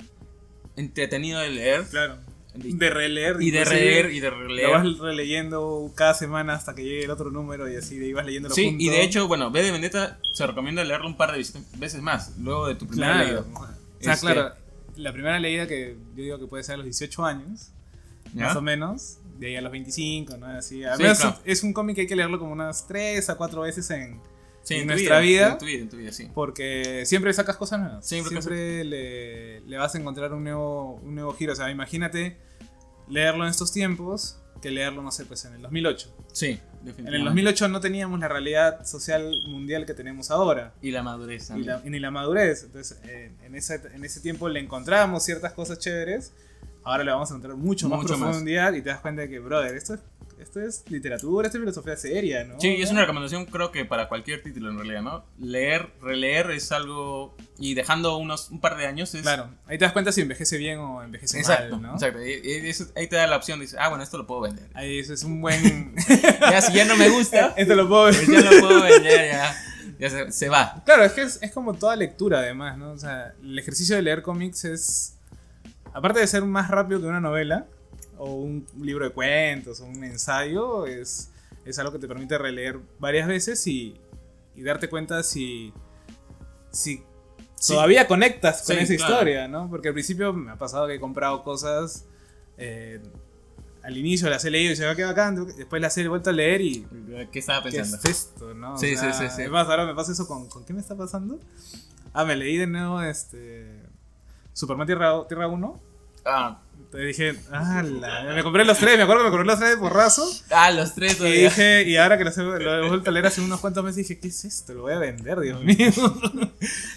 entretenido de leer. Claro. De releer. Y de releer. Lo vas releyendo cada semana hasta que llegue el otro número y así ibas leyéndolo juntos. Sí, y de hecho, bueno, V de Vendetta se recomienda leerlo un par de veces más, luego de tu primera leída. O sea, claro, la primera leída que yo digo que puede ser a los 18 años, ¿ya? Más o menos, de ahí a los 25, ¿no? Así, a menos claro. Es un cómic que hay que leerlo como unas 3 a 4 veces en nuestra vida. En tu vida, sí. Porque siempre sacas cosas nuevas. Siempre le vas a encontrar un nuevo giro. O sea, imagínate leerlo en estos tiempos que leerlo, no sé, pues en el 2008. Sí, definitivamente. En el 2008 no teníamos la realidad social mundial que tenemos ahora. Y la madurez también. Ni la madurez. Entonces, en ese tiempo le encontrábamos ciertas cosas chéveres. Ahora le vamos a encontrar mucho más profundidad y te das cuenta de que, brother, esto es literatura, esto es filosofía seria, ¿no? Sí, y es una recomendación creo que para cualquier título en realidad, ¿no? Releer es algo, y dejando un par de años es... Claro, ahí te das cuenta si envejece bien o envejece mal, ¿no? Exacto, ahí te da la opción, dices, bueno, esto lo puedo vender. Ahí eso es un buen... Ya, si ya no me gusta, esto lo puedo vender. Ya lo puedo vender, ya se va. Claro, es que es como toda lectura además, ¿no? O sea, el ejercicio de leer cómics es... Aparte de ser más rápido que una novela o un libro de cuentos o un ensayo, es algo que te permite releer varias veces y darte cuenta si todavía conectas con esa historia, ¿no? Porque al principio me ha pasado que he comprado cosas, al inicio las he leído y se me queda bacán, después las he vuelto a leer y... ¿Qué estaba pensando? ¿Qué es esto, no? Sí. Además, ahora me pasa eso con ¿qué me está pasando? Me leí de nuevo Superman Tierra 1. Te dije, me compré los 3, me acuerdo que me compré los 3 de porrazo. Los 3 todavía. Y dije, y ahora que lo he vuelto a leer hace unos cuantos meses, dije, ¿qué es esto? Lo voy a vender, Dios mío.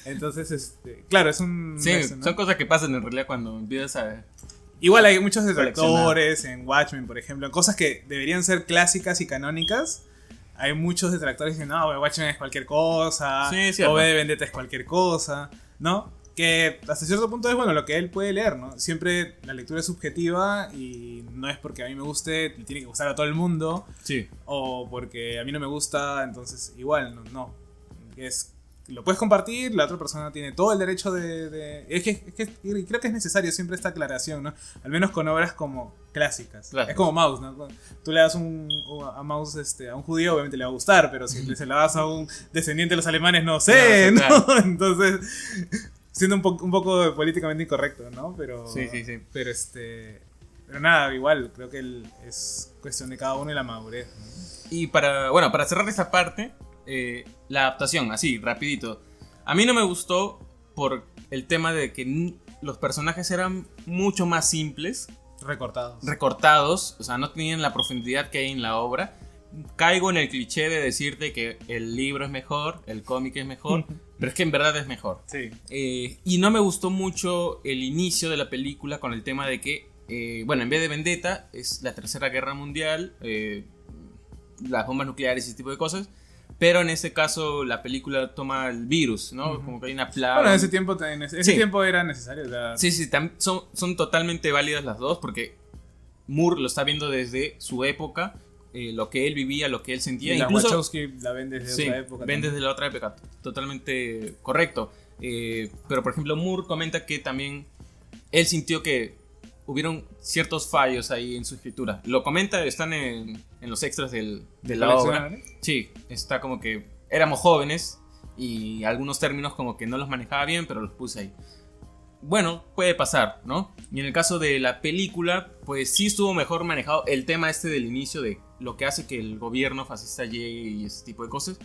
Entonces, claro, es un... Sí, ¿no? Son cosas que pasan en realidad cuando empiezas a... Igual hay muchos detractores en Watchmen, por ejemplo, en cosas que deberían ser clásicas y canónicas. Hay muchos detractores que dicen, no, Watchmen es cualquier cosa, o V de Vendetta es cualquier cosa, ¿no? Que hasta cierto punto es bueno lo que él puede leer, ¿no? Siempre la lectura es subjetiva y no es porque a mí me guste, le tiene que gustar a todo el mundo. Sí. O porque a mí no me gusta, entonces igual, no. Lo puedes compartir, la otra persona tiene todo el derecho Es que creo que es necesario siempre esta aclaración, ¿no? Al menos con obras como clásicas. Claro. Es como Maus, ¿no? Tú le das a Maus a un judío, obviamente le va a gustar, pero si se la das a un descendiente de los alemanes, no sé, ¿no? Claro. Entonces... Siendo un poco políticamente incorrecto, ¿no? Pero, sí. Pero nada, igual, creo que es cuestión de cada uno y la madurez, ¿no? Y para cerrar esta parte, la adaptación, así, rapidito. A mí no me gustó por el tema de que los personajes eran mucho más simples. Recortados, o sea, no tenían la profundidad que hay en la obra. Caigo en el cliché de decirte que el libro es mejor, el cómic es mejor, pero es que en verdad es mejor. Sí. Y no me gustó mucho el inicio de la película con el tema de que, en V de Vendetta es la Tercera Guerra Mundial, las bombas nucleares y ese tipo de cosas, Pero en ese caso la película toma el virus, ¿no? Como que hay una plaga. Bueno, en ese tiempo era necesario. O sea, sí, son totalmente válidas las dos porque Moore lo está viendo desde su época, lo que él vivía, lo que él sentía. Y la incluso Wachowski la ven desde otra época. Ven desde la otra época, totalmente correcto. Pero por ejemplo Moore comenta que también él sintió que hubieron ciertos fallos ahí en su escritura. Lo comenta, están en los extras de la obra. Sí, está como que éramos jóvenes y algunos términos como que no los manejaba bien, pero los puse ahí. Bueno, puede pasar, ¿no? Y en el caso de la película, pues sí estuvo mejor manejado el tema del inicio de lo que hace que el gobierno fascista llegue y ese tipo de cosas.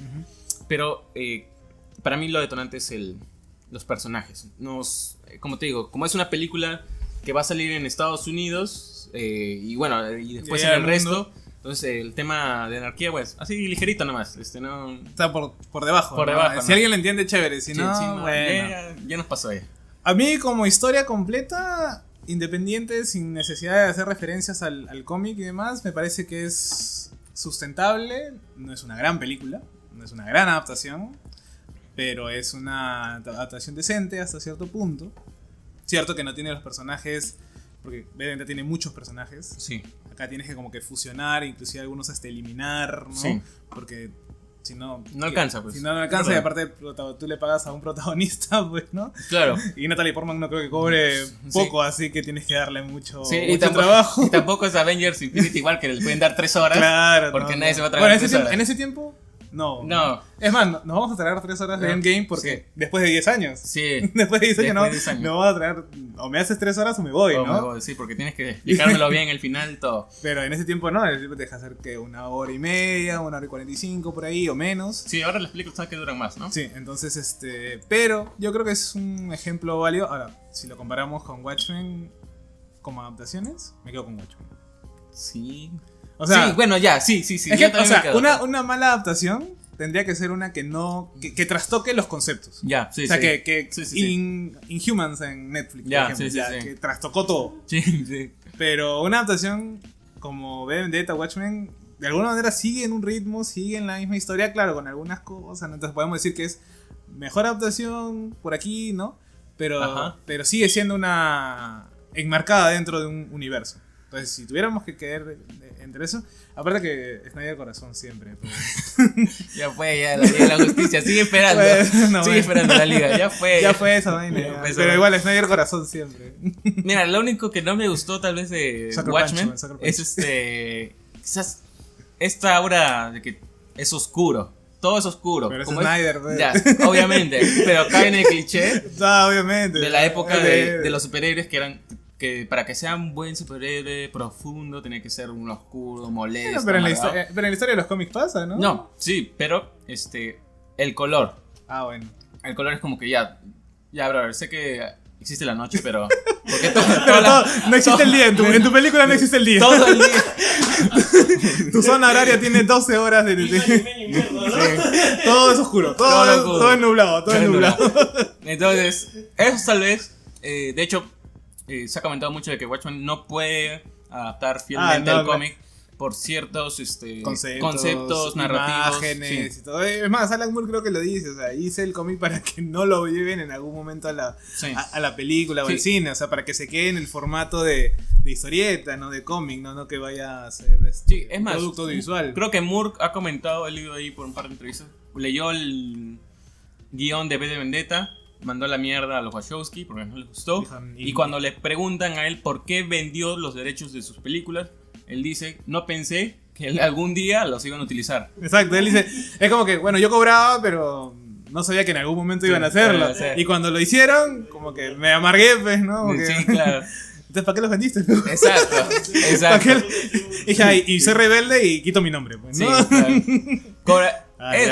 Pero para mí lo detonante es los personajes. Como te digo, como es una película que va a salir en Estados Unidos y bueno, y después en el resto. Entonces el tema de anarquía, pues, así ligerito nomás. No... Está por debajo. Por debajo, ¿no? Si alguien lo entiende, chévere. Si no, bueno. Ya nos pasó ya. A mí, como historia completa, independiente, sin necesidad de hacer referencias al cómic y demás, me parece que es sustentable. No es una gran película, no es una gran adaptación, pero es una adaptación decente hasta cierto punto. Cierto que no tiene los personajes, porque BD tiene muchos personajes. Sí. Acá tienes que como que fusionar, inclusive algunos hasta eliminar, ¿no? Sí. Porque si no... No alcanza, pues. Si no alcanza, y aparte tú le pagas a un protagonista, pues, ¿no? Claro. Y Natalie Portman no creo que cobre poco, así que tienes que darle mucho trabajo. Y tampoco es Avengers Infinity War, que le pueden dar 3 horas. Claro. Porque nadie se va a tragar 3 horas. En ese tiempo... No. No. Es más, nos vamos a traer 3 horas de Endgame porque después de 10 años. Sí. Después de 10 años no vas a traer. O me haces 3 horas o me voy, ¿no? Me voy, sí, porque tienes que explicármelo bien el final, todo. Pero en ese tiempo no, en ese tiempo te deja hacer que 1 hora y media, 1 hora y 45 por ahí o menos. Sí, ahora las películas sabes que duran más, ¿no? Sí, entonces pero yo creo que es un ejemplo válido. Ahora, si lo comparamos con Watchmen como adaptaciones, me quedo con Watchmen. Sí. O sea, sí, bueno, ya, sí. Es que, o sea, una mala adaptación tendría que ser una que no. Que trastoque los conceptos. Ya, sí. O sea, que Inhumans en Netflix, ya, por ejemplo, que trastocó todo. Sí. Pero una adaptación como V de Vendetta, Watchmen, de alguna manera sigue en un ritmo, sigue en la misma historia, claro, con algunas cosas, ¿no? Entonces podemos decir que es mejor adaptación por aquí, ¿no? Pero sigue siendo una enmarcada dentro de un universo. Entonces, si tuviéramos que quedar entre eso, aparte que Snyder corazón siempre. Pues. Ya fue, ya la justicia, sigue esperando. Sigue esperando la liga, ya fue. Ya fue esa vaina. Pero igual, Snyder corazón siempre. Mira, lo único que no me gustó tal vez de Watchmen es quizás esta aura de que es oscuro. Todo es oscuro. Pero es Snyder, pues. Ya, obviamente. Pero cae en el cliché. Obviamente. De la época de los superhéroes que eran. Que para que sea un buen superhéroe profundo tiene que ser un oscuro, molesto. Pero en la historia de los cómics pasa, ¿no? No, sí, pero el color. Bueno. El color es como que ya, bro, sé que existe la noche, pero porque no existe el día, en tu película no existe el día. Todo el día. Tu zona horaria tiene 12 horas de todo es oscuro, todo es nublado, Entonces, eso tal vez, de hecho, se ha comentado mucho de que Watchmen no puede adaptar fielmente al cómic por ciertos conceptos narrativos, imágenes y todo. Es más, Alan Moore creo que lo dice, o sea, hice el cómic para que no lo lleven en algún momento a la película o al cine, o sea, para que se quede en el formato de historieta, no de cómic, no que vaya a ser es más, producto audiovisual. Creo que Moore ha comentado, he leído ahí por un par de entrevistas, leyó el guión de V de Vendetta, mandó la mierda a los Wachowski porque no les gustó. Y cuando le preguntan a él por qué vendió los derechos de sus películas, él dice, no pensé que algún día los iban a utilizar. Exacto, él dice, es como que, bueno, yo cobraba, pero no sabía que en algún momento iban a hacerlo. Y cuando lo hicieron, como que me amargué, pues, ¿no? Porque, sí, claro. Entonces, ¿para qué los vendiste? Exacto. Y soy rebelde y quito mi nombre, pues, ¿no? Sí, claro.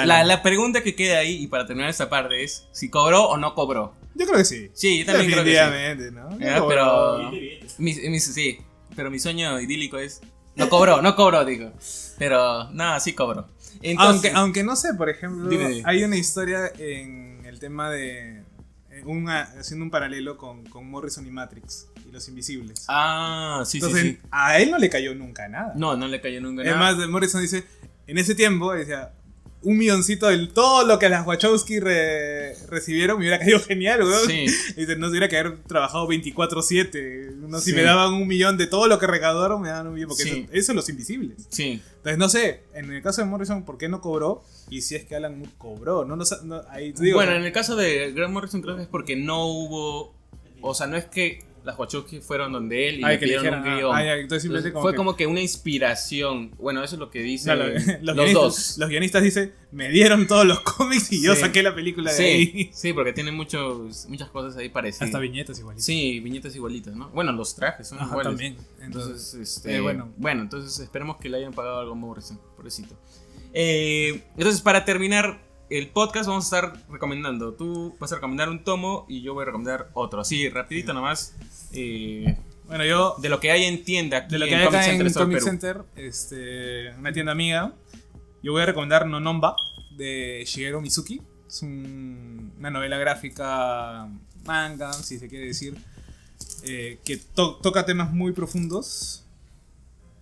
La pregunta que queda ahí, y para terminar esta parte, es si cobró o no cobró. Yo creo que sí. Sí, yo también creo que sí. ¿No? Pero mi sueño idílico es no cobró, digo. Pero nada, sí cobró. Entonces, aunque no sé, por ejemplo, dime. Hay una historia en el tema de haciendo un paralelo con Morrison y Matrix y Los Invisibles. Sí. Entonces, sí. A él no le cayó nunca nada. No le cayó nunca nada. Además, Morrison dice, en ese tiempo, decía, un milloncito de todo lo que las Wachowski recibieron, me hubiera caído genial, weón. Sí. Y no tuviera que haber trabajado 24/7. No, si me daban 1 millón de todo lo que recaudaron, me daban 1 millón. Porque eso es Los Invisibles. Sí. Entonces, no sé, en el caso de Morrison, ¿por qué no cobró? Y si es que Alan Moore cobró. Ahí te digo, bueno, en el caso de Grant Morrison creo que es porque no hubo... O sea, no es que las Wachowski fueron donde él y le pidieron un guión. Entonces, fue como que una inspiración. Bueno, eso es lo que dicen los dos. Los guionistas dicen, me dieron todos los cómics y yo saqué la película de ahí. Sí, porque tienen muchas cosas ahí parecidas. Hasta viñetas igualitas. Sí, viñetas igualitas, ¿no? Bueno, los trajes son iguales. También. Entonces, bueno, entonces esperemos que le hayan pagado algo a Morrison, pobrecito. Entonces, para terminar el podcast vamos a estar recomendando. Tú vas a recomendar un tomo y yo voy a recomendar otro. Así, rapidito nomás. Bueno, yo... De lo que hay en tienda aquí, de lo que hay acá en Comic Center, una tienda amiga, yo voy a recomendar Nonomba, de Shigeru Mizuki. Es una novela gráfica, manga, si se quiere decir, que toca temas muy profundos.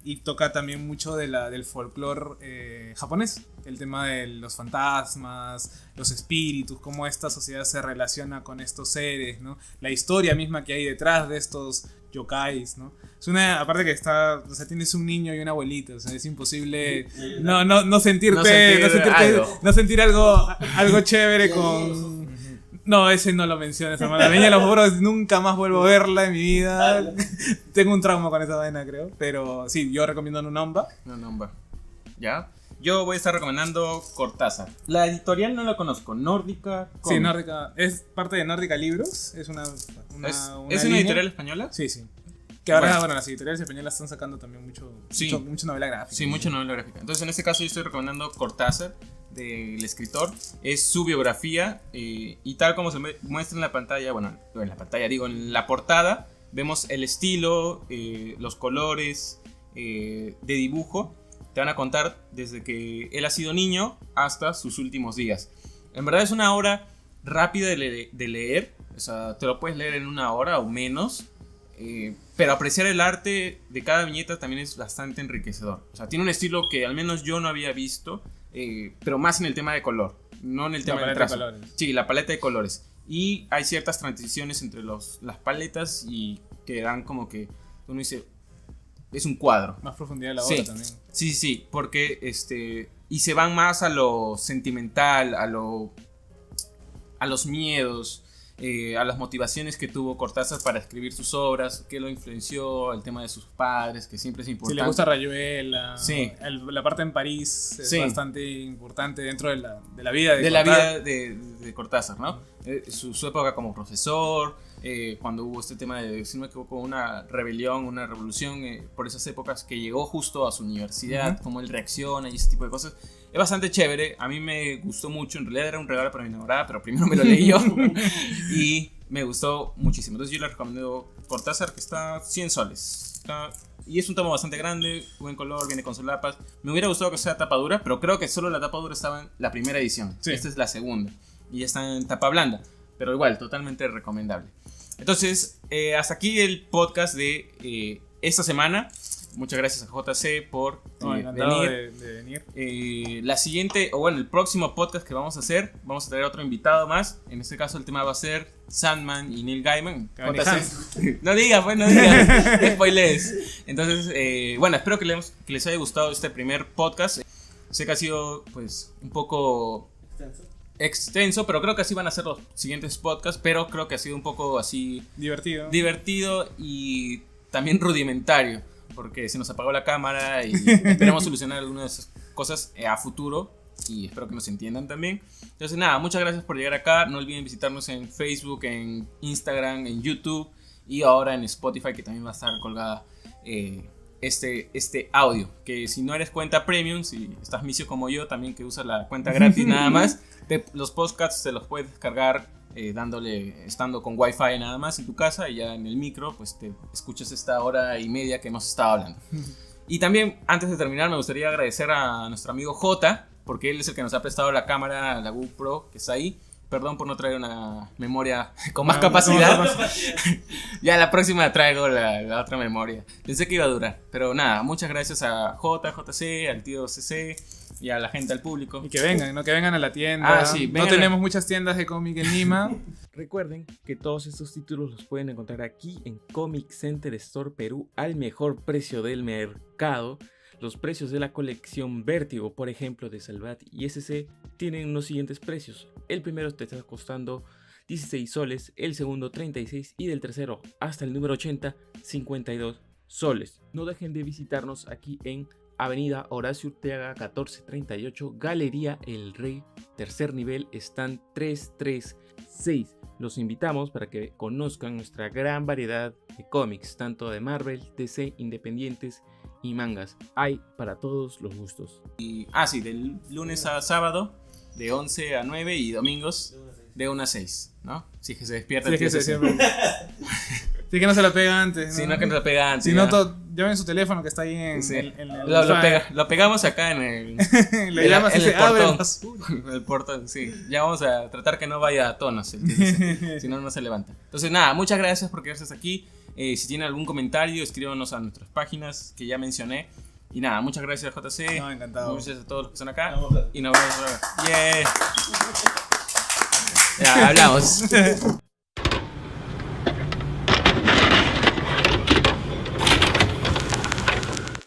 Y toca también mucho del folclore japonés. El tema de los fantasmas, los espíritus, cómo esta sociedad se relaciona con estos seres, ¿no? La historia misma que hay detrás de estos yokais, ¿no? Es aparte que tienes un niño y una abuelita, o sea, es imposible no sentir algo chévere con... No, ese no lo menciones, hermano. La Niña de los Boros nunca más vuelvo a verla en mi vida. Tengo un trauma con esa vaina, creo. Pero sí, yo recomiendo Nonomba. ¿Ya? Yo voy a estar recomendando Cortázar. La editorial no la conozco, Nórdica Comics. Sí, Nórdica. Es parte de Nórdica Libros. Es una ¿Es una editorial española? Sí. Que ahora, las editoriales españolas están sacando también mucha novela gráfica. Sí, mucha novela gráfica. Entonces, en este caso, yo estoy recomendando Cortázar, del escritor. Es su biografía. Y tal como se muestra en la pantalla, en la portada, vemos el estilo, los colores de dibujo. Te van a contar desde que él ha sido niño hasta sus últimos días. En verdad es una obra rápida de leer. O sea, te lo puedes leer en 1 hora o menos. Pero apreciar el arte de cada viñeta también es bastante enriquecedor. O sea, tiene un estilo que al menos yo no había visto, pero más en el tema de color, no en el tema del trazo. Sí, la paleta de colores. Y hay ciertas transiciones entre las paletas y que dan como que uno dice, es un cuadro. Más profundidad de la obra también. Sí, porque y se van más a lo sentimental, a los miedos, a las motivaciones que tuvo Cortázar para escribir sus obras, que lo influenció, el tema de sus padres, que siempre es importante. Si le gusta Rayuela, sí. La parte en París es bastante importante dentro de la vida de Cortázar. La vida de Cortázar, ¿no? Su época como profesor, cuando hubo este tema de, si no me equivoco, una rebelión, una revolución, por esas épocas que llegó justo a su universidad, cómo él reacciona y ese tipo de cosas. Es bastante chévere, a mí me gustó mucho, en realidad era un regalo para mi enamorada, pero primero me lo leí yo y me gustó muchísimo. Entonces yo le recomiendo Cortázar, que está 100 soles. Y es un tomo bastante grande, buen color, viene con solapas. Me hubiera gustado que sea tapa dura, pero creo que solo la tapa dura estaba en la primera edición. Sí. Esta es la segunda y ya está en tapa blanda, pero igual, totalmente recomendable. Entonces, hasta aquí el podcast de esta semana. Muchas gracias a JC por venir. La siguiente, el próximo podcast que vamos a hacer, vamos a traer otro invitado más. En este caso el tema va a ser Sandman y Neil Gaiman. JC. No digas, spoilers. Entonces, espero que les haya gustado este primer podcast. Sé que ha sido pues un poco extenso, pero creo que así van a ser los siguientes podcasts. Pero creo que ha sido un poco así divertido y también rudimentario, porque se nos apagó la cámara y esperamos solucionar algunas de esas cosas a futuro y espero que nos entiendan también. Entonces nada, muchas gracias por llegar acá. No olviden visitarnos en Facebook, en Instagram, en YouTube y ahora en Spotify, que también va a estar colgada este audio. Que si no eres cuenta premium, si estás misio como yo también, que usa la cuenta gratis nada más, los podcasts te los puedes descargar estando con wifi nada más en tu casa, y ya en el micro pues te escuchas esta hora y media que hemos estado hablando. Y también, antes de terminar, me gustaría agradecer a nuestro amigo J, porque él es el que nos ha prestado la cámara, la GoPro que está ahí. Perdón por no traer una memoria con más capacidad. Ya la próxima traigo la otra memoria. Pensé que iba a durar, pero nada, muchas gracias a JC, al tío CC, y a la gente, al público. Y que vengan, ¿no? Que vengan a la tienda. Ah, sí, no tenemos muchas tiendas de cómic en Lima. Recuerden que todos estos títulos los pueden encontrar aquí en Comic Center Store Perú al mejor precio del mercado. Los precios de la colección Vértigo, por ejemplo, de Salvat y SC, tienen los siguientes precios. El primero te está costando 16 soles, el segundo 36 y del tercero hasta el número 80, 52 soles. No dejen de visitarnos aquí en Avenida Horacio Urteaga 1438, Galería El Rey, tercer nivel, stand 336. Los invitamos para que conozcan nuestra gran variedad de cómics, tanto de Marvel, DC, independientes y mangas. Hay para todos los gustos. Y, sí, del lunes a sábado, de 11 a 9 y domingos de 1 a 6, ¿no? Si es que se despierta. Sí, sí, que no se la pega antes, ¿no? Si no, que no se la pega antes. Si no, llamen su teléfono que está ahí en lo pegamos acá en el... Le llamas y se abre el portón, sí. Ya vamos a tratar que no vaya a tonos, si no, no se levanta. Entonces, nada, muchas gracias por quedarse aquí. Si tienen algún comentario, escríbanos a nuestras páginas que ya mencioné. Y nada, muchas gracias, JC. No, encantado. Muchas gracias a todos los que están acá. Y nos vemos. Yeah. Ya, hablamos.